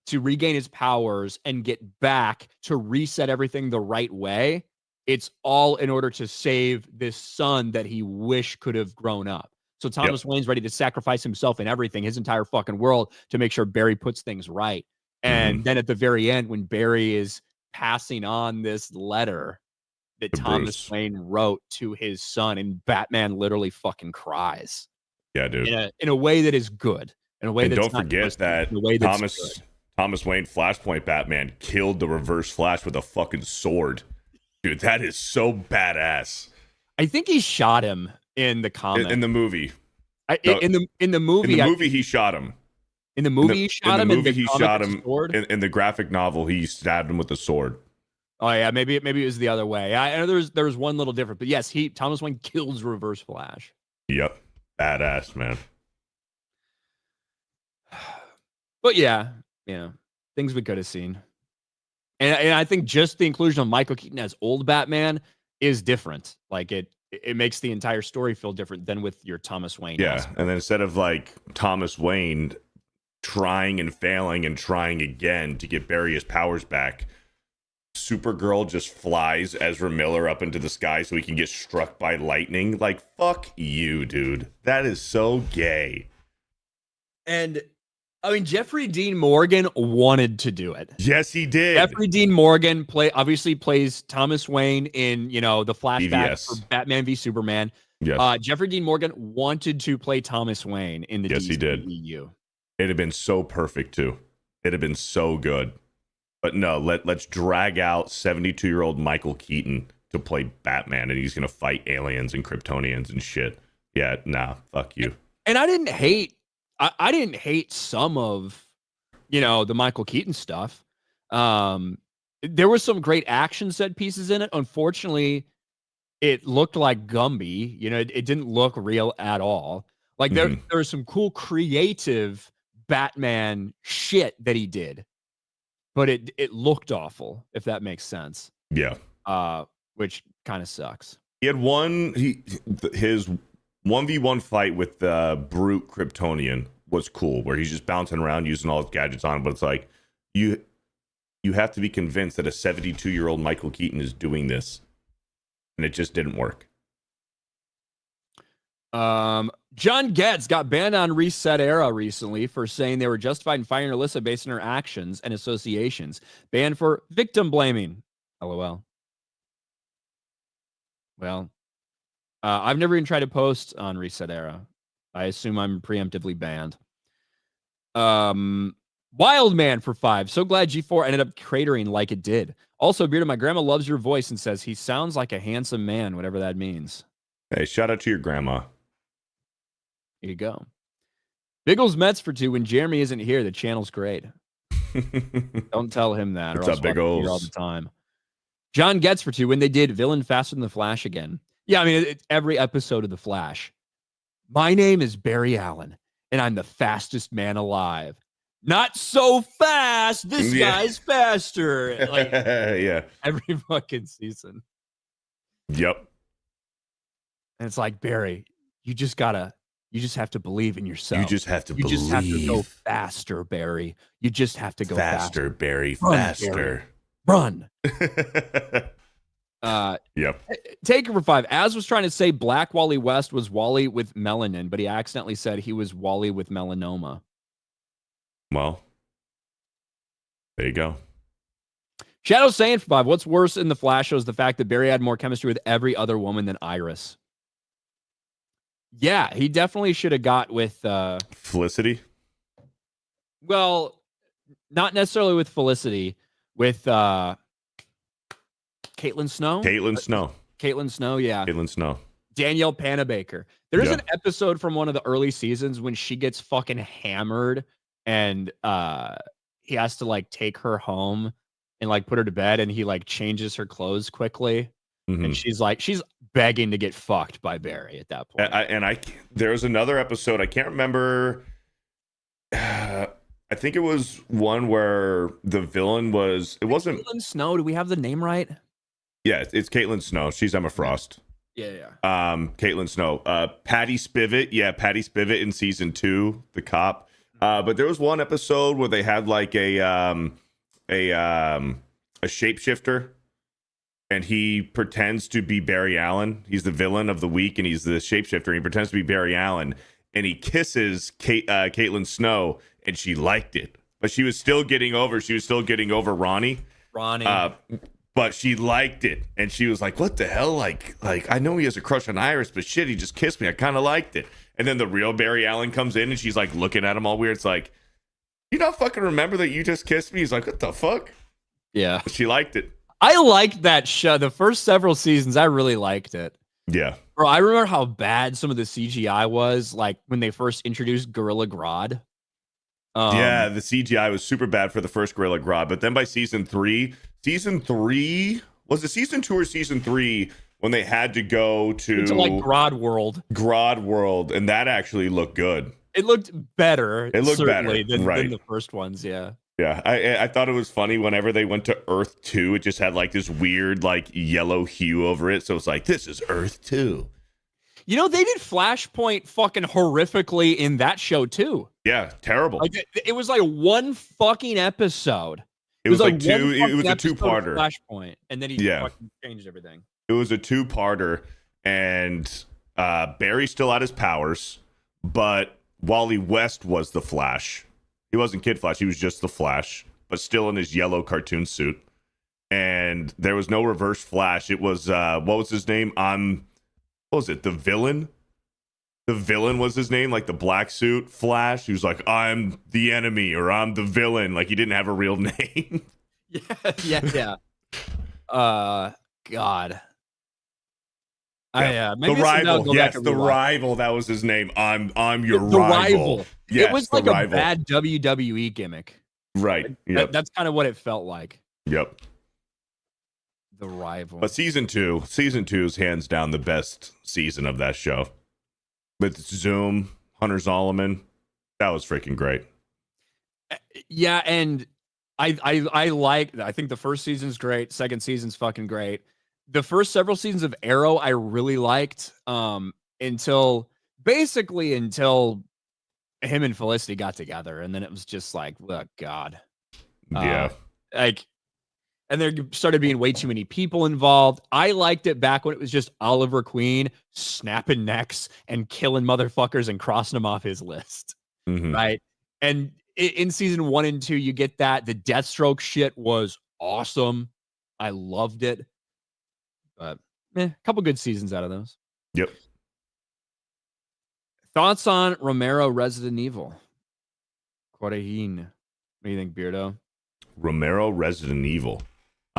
to regain his powers and get back to reset everything the right way, it's all in order to save this son that he wished could have grown up. So Thomas Wayne's ready to sacrifice himself and everything, his entire fucking world, to make sure Barry puts things right. And then at the very end, when Barry is passing on this letter that Thomas Wayne wrote to his son, and Batman literally fucking cries. Yeah, dude. In a way that is good. In a way that's don't forget that Thomas Wayne Flashpoint Batman killed the Reverse Flash with a fucking sword. Dude, that is so badass. I think he shot him in the comic. In the movie. In the movie, he shot him. In the movie, he shot him. In the movie, he shot him. In the graphic novel, he stabbed him with a sword. Oh yeah, maybe it was the other way. I know there's one little difference, but yes, Thomas Wayne kills Reverse Flash. Yep, badass, man. But yeah, things we could have seen, and I think just the inclusion of Michael Keaton as old Batman is different. Like it makes the entire story feel different than with your Thomas Wayne. Yeah, aspect. and then instead of like Thomas Wayne trying and failing and trying again to get Barry his powers back, Supergirl just flies Ezra Miller up into the sky so he can get struck by lightning. Like, fuck you, dude. That is so gay. And I mean, Jeffrey Dean Morgan wanted to do it. Yes, he did. Jeffrey Dean Morgan obviously plays Thomas Wayne in, the flashback BVS. for Batman v Superman. Yes. Jeffrey Dean Morgan wanted to play Thomas Wayne in the Yes, he did. DCEU. It'd have been so perfect too. It'd have been so good. But no, let's drag out 72-year-old Michael Keaton to play Batman, and he's gonna fight aliens and Kryptonians and shit. Yeah, nah, fuck you. And I didn't hate some of, the Michael Keaton stuff. There was some great action set pieces in it. Unfortunately, it looked like Gumby. It didn't look real at all. Like there was some cool creative Batman shit that he did, but it looked awful, if that makes sense. Yeah. Which kind of sucks. He had his 1v1 fight with the brute Kryptonian was cool, where he's just bouncing around using all his gadgets on him, but it's like you have to be convinced that a 72-year-old Michael Keaton is doing this, and it just didn't work. John Getz got banned on Reset Era recently for saying they were justified in firing Alyssa based on her actions and associations. Banned for victim blaming. LOL. Well, I've never even tried to post on Reset Era. I assume I'm preemptively banned. Wild Man for 5. So glad G4 ended up cratering like it did. Also, Bearded, my grandma loves your voice and says he sounds like a handsome man, whatever that means. Hey, shout out to your grandma. Here you go. Biggles Mets for 2. When Jeremy isn't here, the channel's great. Don't tell him that. What's or up, Biggles? all the time. John Getz for 2. When they did Villain Faster Than the Flash again. Yeah, I mean, it's every episode of The Flash. My name is Barry Allen, and I'm the fastest man alive. Not so fast. This guy's faster. Like, yeah. Every fucking season. Yep. And it's like, Barry, you just have to believe in yourself. You just have to believe. You just have to go faster, Barry. You just have to go faster. Barry. Run, Faster. Barry. Run. Yep. Taker for 5. Az was trying to say Black Wally West was Wally with melanin, but he accidentally said he was Wally with melanoma. Well, there you go. Shadow saying for 5. What's worse in the Flash show is the fact that Barry had more chemistry with every other woman than Iris. Yeah, he definitely should have got with Felicity. Well, not necessarily with Felicity, with Caitlin Snow. Caitlin Snow, yeah. Caitlin Snow. Danielle Panabaker. There's an episode from one of the early seasons when she gets fucking hammered and he has to like take her home and like put her to bed, and he like changes her clothes quickly. And she's begging to get fucked by Barry at that point. There was another episode, I can't remember. I think it was one where the villain wasn't Caitlin Snow. Do we have the name right? Yeah, it's Caitlin Snow. She's Emma Frost. Yeah. Caitlin Snow. Patty Spivot. Yeah, Patty Spivot in season 2, the cop. But there was one episode where they had like a shapeshifter, and he pretends to be Barry Allen. He's the villain of the week, and he's the shapeshifter. And he pretends to be Barry Allen, and he kisses Caitlin Snow, and she liked it, but she was still getting over. Ronnie. But she liked it, and she was like, "What the hell? Like I know he has a crush on Iris, but shit, he just kissed me. I kind of liked it." And then the real Barry Allen comes in, and she's like looking at him all weird. It's like, you not fucking remember that you just kissed me? He's like, "What the fuck?" Yeah, she liked it. I liked that show. The first several seasons, I really liked it. Yeah. Bro, I remember how bad some of the CGI was, like when they first introduced Gorilla Grodd. Yeah, the CGI was super bad for the first Gorilla Grodd, but then by season three, was it season 2 or season 3 when they had to go to like Grodd World, and that actually looked good. It looked better. It looked better than right the first ones. Yeah. Yeah, I thought it was funny whenever they went to Earth 2, it just had like this weird like yellow hue over it. So it's like, this is Earth 2. You know, they did Flashpoint fucking horrifically in that show too. Yeah, terrible. Like it was like one fucking episode. It was like two. It was a two-parter. Flashpoint, and then he fucking changed everything. It was a two-parter, and Barry still had his powers, but Wally West was the Flash. He wasn't Kid Flash. He was just the Flash, but still in his yellow cartoon suit. And there was no Reverse Flash. It was what was his name? What was it? The Villain. The Villain was his name, like the black suit Flash. He was like, I'm the enemy, or I'm the villain. Like he didn't have a real name. Yeah. God. The Rival. Yes, the Rival. That was his name. I'm your rival. Yes, it was like a bad WWE gimmick. Right. Yep. That's kind of what it felt like. Yep. The Rival. But season two is hands down the best season of that show. With Zoom, Hunter Zolomon, that was freaking great. Yeah, and I think the first season's great. Second season's fucking great. The first several seasons of Arrow I really liked until him and Felicity got together, and then it was just like, oh God. Yeah. And there started being way too many people involved. I liked it back when it was just Oliver Queen snapping necks and killing motherfuckers and crossing them off his list. Mm-hmm. Right. And in season 1 and 2, you get that. The Deathstroke shit was awesome. I loved it. But a couple good seasons out of those. Yep. Thoughts on Romero Resident Evil? Correhin. What do you think, Beardo? Romero Resident Evil.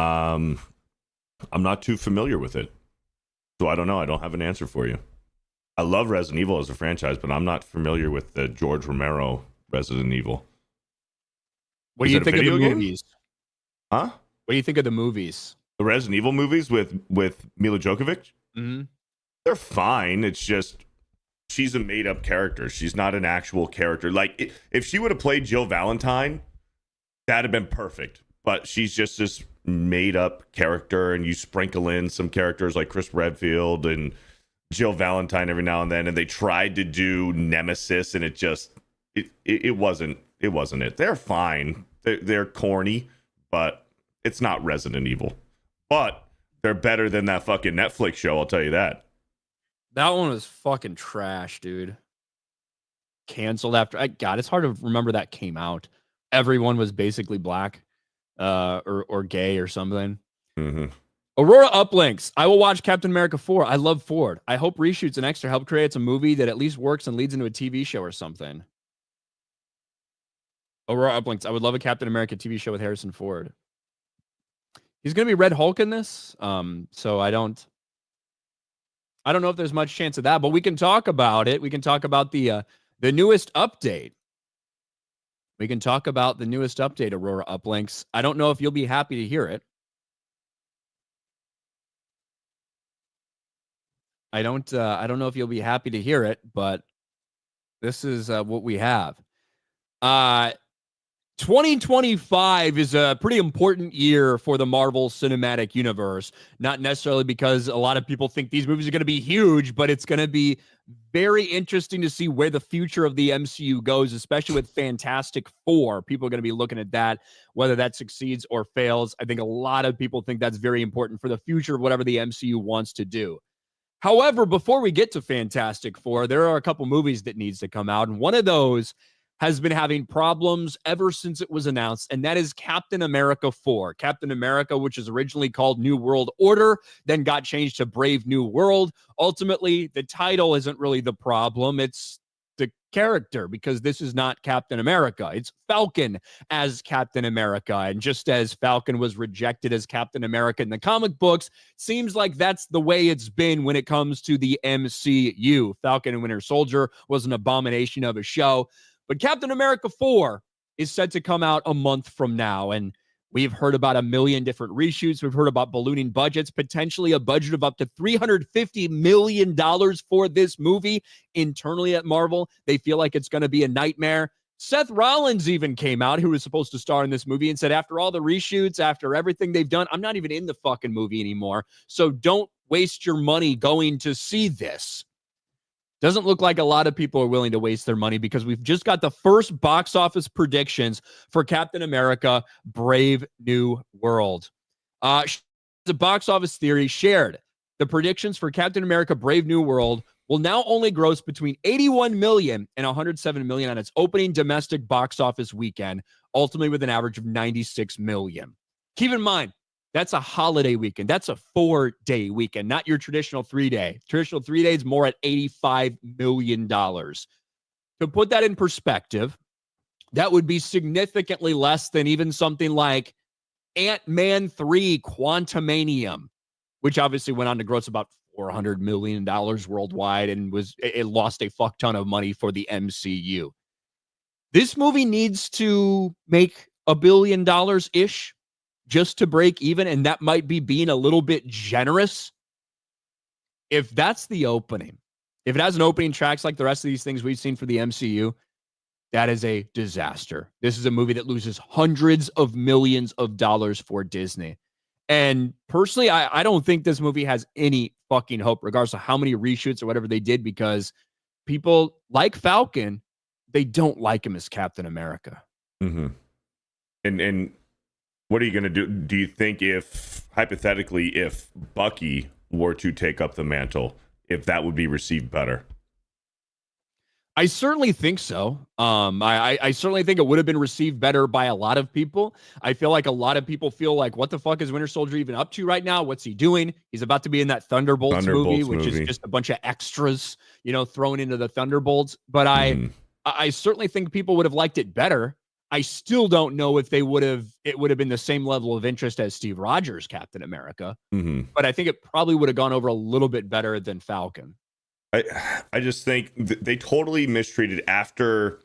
I'm not too familiar with it, so I don't know. I don't have an answer for you. I love Resident Evil as a franchise, but I'm not familiar with the George Romero Resident Evil. What do you think of the movies? Huh? What do you think of the movies? The Resident Evil movies with Mila Djokovic? Mm-hmm. They're fine. It's just she's a made-up character. She's not an actual character. Like, if she would have played Jill Valentine, that'd have been perfect. But she's just this made-up character, and you sprinkle in some characters like Chris Redfield and Jill Valentine every now and then, and they tried to do Nemesis, and it wasn't it. They're fine. They're corny, but it's not Resident Evil. But they're better than that fucking Netflix show, I'll tell you that. That one was fucking trash, dude. Canceled after. God, it's hard to remember that came out. Everyone was basically black or gay or something. Mm-hmm. Aurora Uplinks. I will watch Captain America 4. I love Ford. I hope reshoots and extra help creates a movie that at least works and leads into a TV show or something. Aurora Uplinks. I would love a Captain America TV show with Harrison Ford. He's going to be Red Hulk in this. So I don't know if there's much chance of that, but we can talk about it. We can talk about the newest update. We can talk about the newest update, Aurora Uplinks. I don't know if you'll be happy to hear it. I don't know if you'll be happy to hear it, but this is what we have. 2025 is a pretty important year for the Marvel Cinematic Universe. Not necessarily because a lot of people think these movies are going to be huge, but it's going to be very interesting to see where the future of the MCU goes, especially with Fantastic Four. People are going to be looking at that, whether that succeeds or fails. I think a lot of people think that's very important for the future of whatever the MCU wants to do. However, before we get to Fantastic Four, there are a couple movies that needs to come out, and one of those has been having problems ever since it was announced, and that is Captain America 4. Captain America, which is originally called New World Order, then got changed to Brave New World. Ultimately, the title isn't really the problem. It's the character, because this is not Captain America. It's Falcon as Captain America. And just as Falcon was rejected as Captain America in the comic books, seems like that's the way it's been when it comes to the MCU. Falcon and Winter Soldier was an abomination of a show. But Captain America 4 is set to come out a month from now. And we've heard about a million different reshoots. We've heard about ballooning budgets, potentially a budget of up to $350 million for this movie internally at Marvel. They feel like it's going to be a nightmare. Seth Rollins even came out, who was supposed to star in this movie, and said, after all the reshoots, after everything they've done, I'm not even in the fucking movie anymore. So don't waste your money going to see this. Doesn't look like a lot of people are willing to waste their money, because we've just got the first box office predictions for Captain America: Brave New World. The box office theory shared the predictions for Captain America: Brave New World will now only gross between 81 million and 107 million on its opening domestic box office weekend, ultimately with an average of 96 million. Keep in mind, that's a holiday weekend. That's a 4-day weekend, not your traditional 3-day. Traditional 3 days more at $85 million. To put that in perspective, that would be significantly less than even something like Ant-Man 3 Quantumanium, which obviously went on to gross about $400 million worldwide and it lost a fuck ton of money for the MCU. This movie needs to make $1 billion-ish just to break even, and that might be being a little bit generous. If that's the opening, if it has an opening tracks like the rest of these things we've seen for the MCU, that is a disaster. This is a movie that loses hundreds of millions of dollars for Disney. And personally, I don't think this movie has any fucking hope, regardless of how many reshoots or whatever they did, because people like Falcon, they don't like him as Captain America. Mm-hmm. And what are you going to do? Do you think hypothetically, if Bucky were to take up the mantle, if that would be received better? I certainly think so. I certainly think it would have been received better by a lot of people. I feel like a lot of people feel like, what the fuck is Winter Soldier even up to right now? What's he doing? He's about to be in that Thunderbolts movie, which is just a bunch of extras, thrown into the Thunderbolts. But I certainly think people would have liked it better. I still don't know if it would have been the same level of interest as Steve Rogers' Captain America. Mm-hmm. But I think it probably would have gone over a little bit better than Falcon. I just think they totally mistreated after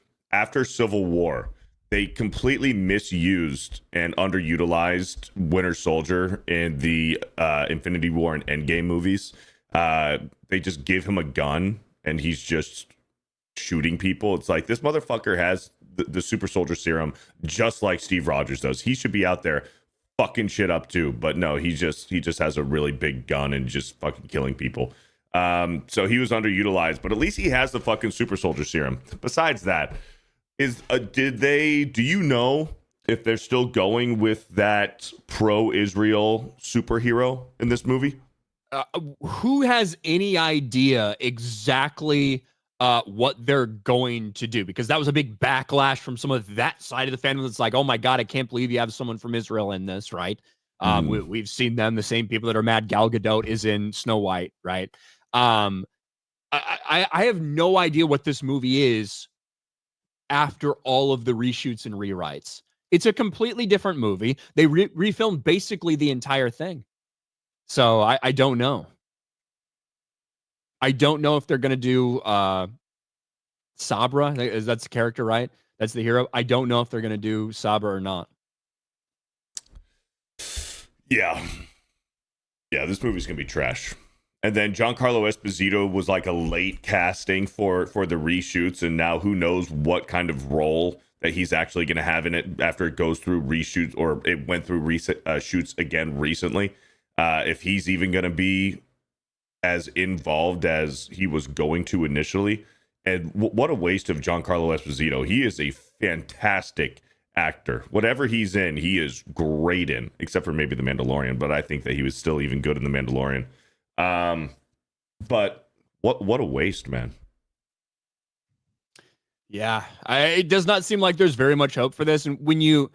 Civil War. They completely misused and underutilized Winter Soldier in the Infinity War and Endgame movies. They just give him a gun and he's just shooting people. It's like, this motherfucker has the super soldier serum just like Steve Rogers does. He should be out there fucking shit up too. But no, he just has a really big gun and just fucking killing people. So he was underutilized, but at least he has the fucking super soldier serum. Besides that, do you know if they're still going with that pro-Israel superhero in this movie? Who has any idea exactly what they're going to do? Because that was a big backlash from some of that side of the fandom. That's like, oh my God, I can't believe you have someone from Israel in this, right? We've seen them, the same people that are mad Gal Gadot is in Snow White, right? I have no idea what this movie is after all of the reshoots and rewrites. It's a completely different movie. They refilmed basically the entire thing. So I don't know. I don't know if they're going to do Sabra. That's the character, right? That's the hero. I don't know if they're going to do Sabra or not. Yeah, this movie's going to be trash. And then Giancarlo Esposito was like a late casting for the reshoots, and now who knows what kind of role that he's actually going to have in it after it goes through reshoots, or it went through shoots again recently. If he's even going to be as involved as he was going to initially. And what a waste of Giancarlo Esposito. He is a fantastic actor. Whatever he's in, he is great in, except for maybe The Mandalorian, but I think that he was still even good in The Mandalorian. But what a waste, man. Yeah, it does not seem like there's very much hope for this. And when you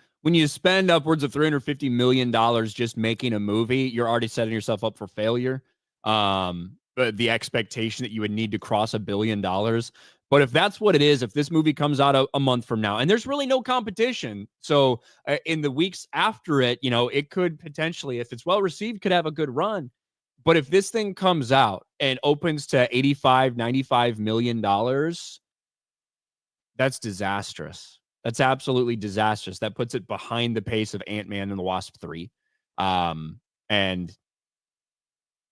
spend upwards of $350 million just making a movie, you're already setting yourself up for failure. But the expectation that you would need to cross $1 billion. But if that's what it is, if this movie comes out a month from now, and there's really no competition, so in the weeks after it, it could potentially, if it's well received, could have a good run. But if this thing comes out and opens to $85, $95 million, that's disastrous. That's absolutely disastrous. That puts it behind the pace of Ant-Man and the Wasp 3. And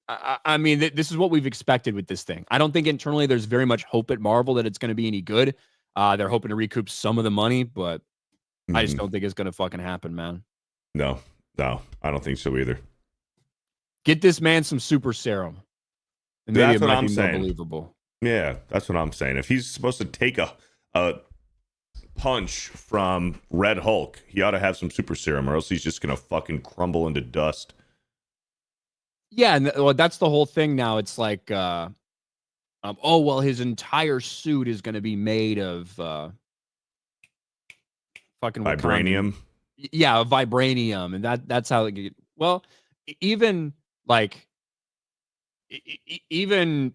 I mean, this is what we've expected with this thing. I don't think internally there's very much hope at Marvel that it's going to be any good. They're hoping to recoup some of the money, but I just don't think it's going to fucking happen, man. No, I don't think so either. Get this man some super serum. And maybe that's what I'm saying. Believable. Yeah, that's what I'm saying. If he's supposed to take a punch from Red Hulk, he ought to have some super serum, or else he's just gonna fucking crumble into dust. Yeah, and well, that's the whole thing now. It's like, oh well, his entire suit is gonna be made of fucking vibranium. Yeah, vibranium, and that's how. Well, even like, even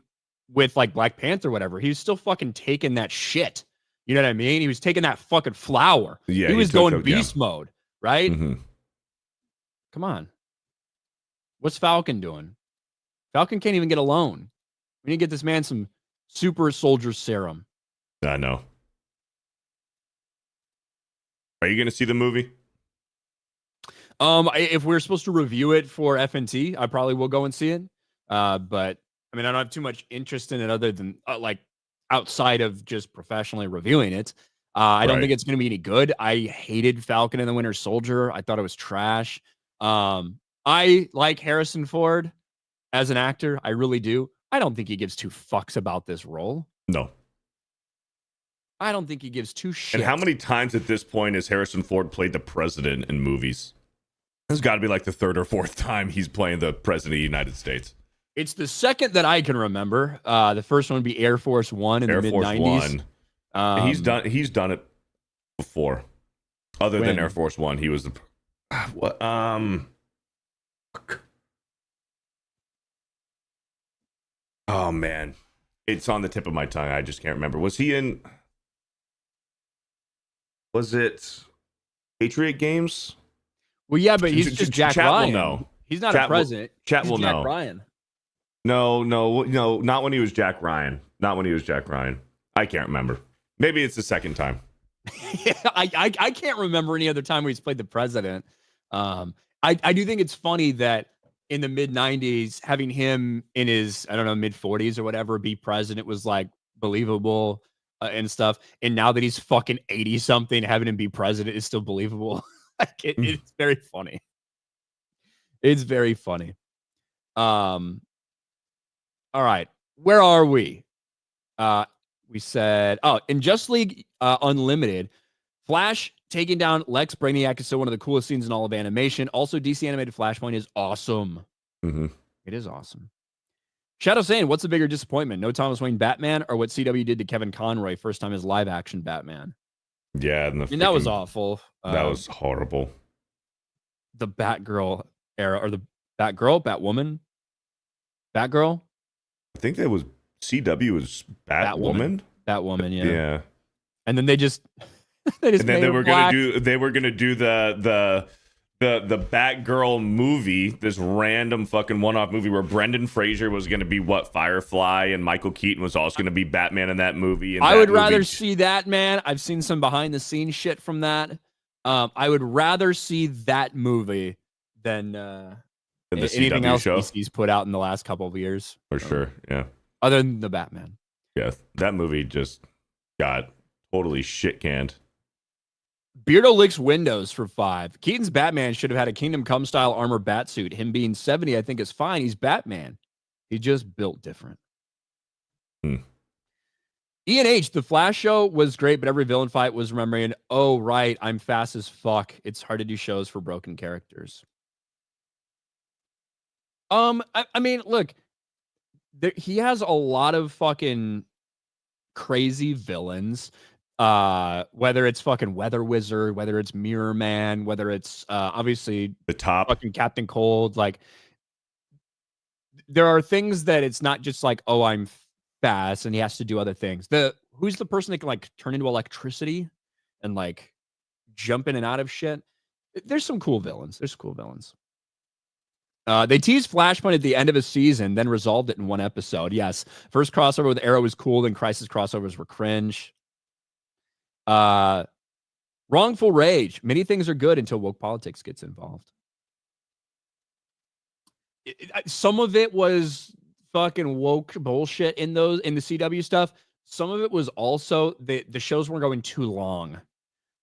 with like Black Panther, or whatever, he's still fucking taking that shit. You know what I mean? He was taking that fucking flower. Yeah, he was going beast mode, right? Mm-hmm. Come on. What's Falcon doing? Falcon can't even get a loan. We need to get this man some super soldier serum. I know. Are you going to see the movie? If we're supposed to review it for FNT, I probably will go and see it. But I mean, I don't have too much interest in it other than like outside of just professionally reviewing it. I don't think it's going to be any good. I hated Falcon and the Winter Soldier. I thought it was trash. I like Harrison Ford as an actor. I really do. I don't think he gives two fucks about this role. No. I don't think he gives two shits. And how many times at this point has Harrison Ford played the president in movies? This has got to be like the third or fourth time he's playing the president of the United States. It's the second that I can remember. The first one would be Air Force One in the mid-90s. He's done it before. Other than Air Force One, he was the what? Oh man, it's on the tip of my tongue. I just can't remember. Was he in? Was it Patriot Games? Well, yeah, but he's just Jack Ryan. No, he's not a president. Chat will know. Jack Ryan. No, not when he was Jack Ryan. Not when he was Jack Ryan. I can't remember. Maybe it's the second time. Yeah, I can't remember any other time where he's played the president. I do think it's funny that in the mid-90s, having him in his, I don't know, mid-40s or whatever, be president was like believable and stuff. And now that he's fucking 80-something, having him be president is still believable. It's very funny. It's very funny. All right. Where are we? We said, in Just League Unlimited, Flash taking down Lex Brainiac is still one of the coolest scenes in all of animation. Also, DC animated Flashpoint is awesome. Mm-hmm. It is awesome. Shadow saying, what's the bigger disappointment? No Thomas Wayne Batman or what CW did to Kevin Conroy first time as live action Batman? Yeah. That was awful. That was horrible. The Batgirl era, or the Batwoman? Batgirl? I think that was CW was Batwoman. Batwoman, yeah. Yeah. And then they just and then they were gonna do the Batgirl movie, this random fucking one-off movie where Brendan Fraser was gonna be Firefly, and Michael Keaton was also gonna be Batman in that movie. And I would rather see that, man. I've seen some behind the scenes shit from that. I would rather see that movie than anything else DC's put out in the last couple of years. For sure, yeah. Other than the Batman. Yeah, that movie just got totally shit canned. Beardo licks windows for 5. Keaton's Batman should have had a Kingdom Come style armor batsuit. Him being 70, I think, is fine. He's Batman. He just built different. Ian H., the Flash show was great, but every villain fight was remembering, oh, right, I'm fast as fuck. It's hard to do shows for broken characters. I mean, look, he has a lot of fucking crazy villains. Whether it's fucking Weather Wizard, whether it's Mirror Man, whether it's obviously the top fucking Captain Cold, like there are things that it's not just like, oh, I'm fast and he has to do other things. Who's the person that can like turn into electricity and like jump in and out of shit? There's some cool villains. They teased Flashpoint at the end of a season, then resolved it in one episode. Yes, first crossover with Arrow was cool, then Crisis crossovers were cringe. Wrongful rage. Many things are good until woke politics gets involved. Some of it was fucking woke bullshit in the CW stuff. Some of it was also the shows were going too long,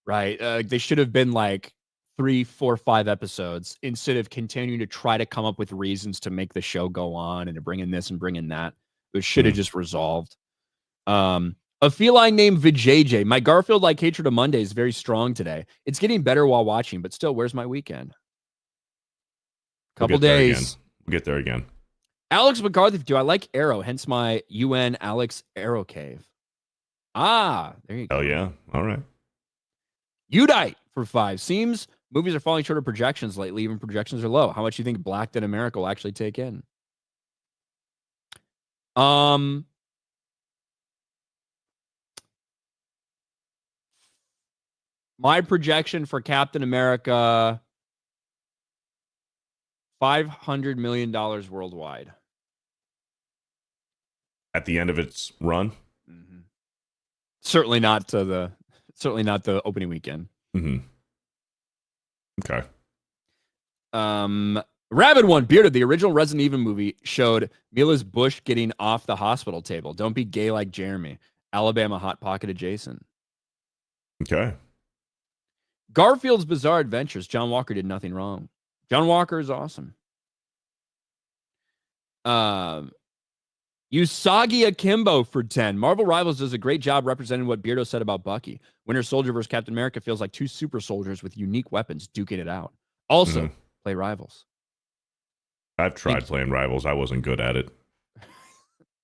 right? They should have been like 3, 4, 5 episodes instead of continuing to try to come up with reasons to make the show go on and to bring in this and bring in that. It should have just resolved. A feline named Vijay. My Garfield-like hatred of Monday is very strong today. It's getting better while watching, but still, where's my weekend? Couple days. We'll get there again. Alex McCarthy, do I like Arrow? Hence my UN Alex Arrow Cave. Ah, there you go. Oh, yeah. All right. Udite for 5. Seems movies are falling short of projections lately. Even projections are low. How much do you think Black Dead America will actually take in? My projection for Captain America, $500 million worldwide. At the end of its run? Mm-hmm. Certainly not the opening weekend. Mm-hmm. Okay. Rabid One, Bearded, the original Resident Evil movie showed Mila's bush getting off the hospital table. Don't be gay like Jeremy. Alabama Hot Pocket adjacent. Okay. Garfield's Bizarre Adventures. John Walker did nothing wrong. John Walker is awesome. Usagi Akimbo for 10. Marvel Rivals does a great job representing what Beardo said about Bucky. Winter Soldier versus Captain America feels like two super soldiers with unique weapons duking it out. Also, play Rivals. I've tried playing Rivals. I wasn't good at it.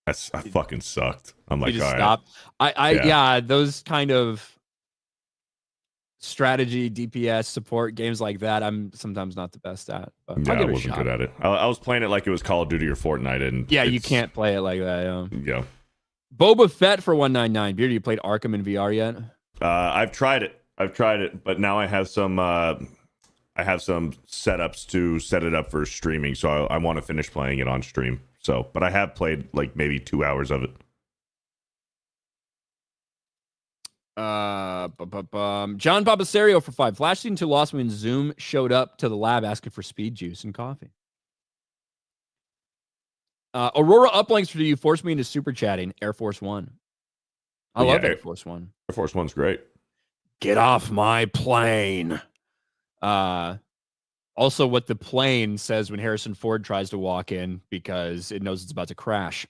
I fucking sucked. I'm like, all right. Stop. Yeah, those kind of strategy, DPS, support games like that, I'm sometimes not the best at. But yeah, I wasn't good at it. I was playing it like it was Call of Duty or Fortnite, and yeah, you can't play it like that. Yeah. Boba Fett for 199. Beard, you played Arkham in VR yet? I've tried it, but now I have some setups to set it up for streaming, so I want to finish playing it on stream. So, but I have played like maybe 2 hours of it. John Papasario for 5. Flash scene 2 lost when Zoom showed up to the lab asking for speed juice and coffee. Aurora Uplinks for you forced me into super chatting. Air Force One. I love Air Force One. Air Force One's great. Get off my plane. Also, what the plane says when Harrison Ford tries to walk in because it knows it's about to crash.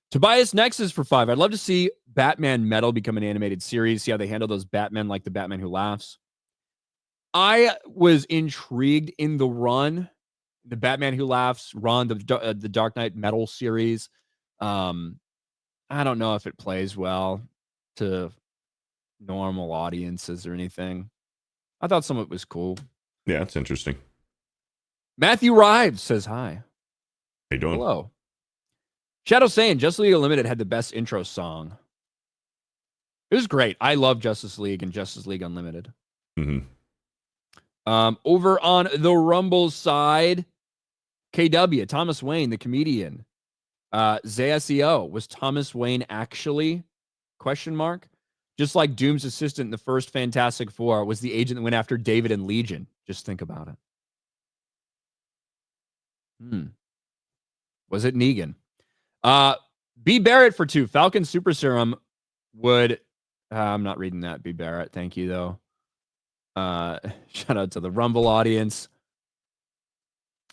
Tobias Nexus for 5. I'd love to see Batman Metal become an animated series. See how they handle those Batmen like the Batman Who Laughs. I was intrigued in the run, the Batman Who Laughs run, the Dark Knight Metal series. I don't know if it plays well to normal audiences or anything. I thought some of it was cool. Yeah, it's interesting. Matthew Rives says hi. How you doing? Hello. Shadow saying Justice League Unlimited had the best intro song. It was great. I love Justice League and Justice League Unlimited. Over on the Rumble side, KW, Thomas Wayne, the comedian. ZSEO, was Thomas Wayne actually? Question mark. Just like Doom's assistant in the first Fantastic Four was the agent that went after David and Legion. Just think about it. Was it Negan? B. Barrett for 2. Falcon Super Serum would... I'm not reading that, B. Barrett. Thank you, though. Shout out to the Rumble audience.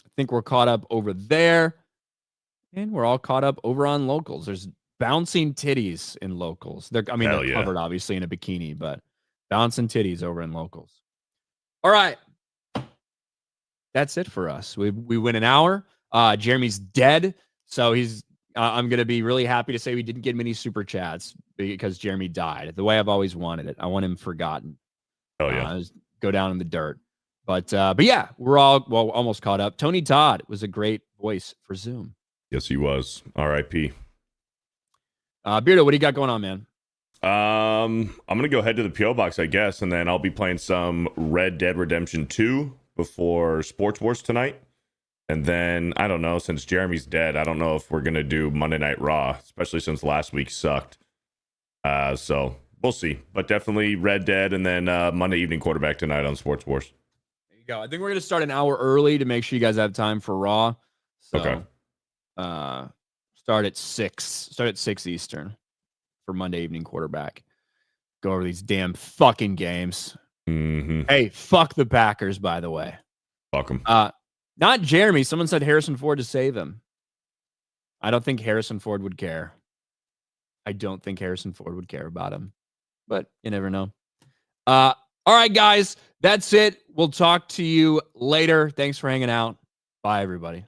I think we're caught up over there. And we're all caught up over on locals. There's bouncing titties in locals. They're covered, obviously, in a bikini, but bouncing titties over in locals. All right. That's it for us. We went an hour. Jeremy's dead, so he's... I'm going to be really happy to say we didn't get many super chats because Jeremy died the way I've always wanted it. I want him forgotten. Oh, yeah. Go down in the dirt. But yeah, we're all almost caught up. Tony Todd was a great voice for Zoom. Yes, he was. R.I.P. Beardo, what do you got going on, man? I'm going to go head to the P.O. Box, I guess, and then I'll be playing some Red Dead Redemption 2 before Sports Wars tonight. And then, I don't know, since Jeremy's dead, I don't know if we're going to do Monday Night Raw, especially since last week sucked. So we'll see. But definitely Red Dead, and then Monday evening quarterback tonight on Sports Wars. There you go. I think we're gonna start an hour early to make sure you guys have time for Raw. So, Okay. Start at 6. Start at 6 Eastern for Monday evening quarterback. Go over these damn fucking games. Mm-hmm. Hey, fuck the Packers, by the way. Fuck them. Not Jeremy. Someone said Harrison Ford to save him. I don't think Harrison Ford would care. I don't think Harrison Ford would care about him, but you never know. All right, guys, that's it. We'll talk to you later. Thanks for hanging out. Bye, everybody.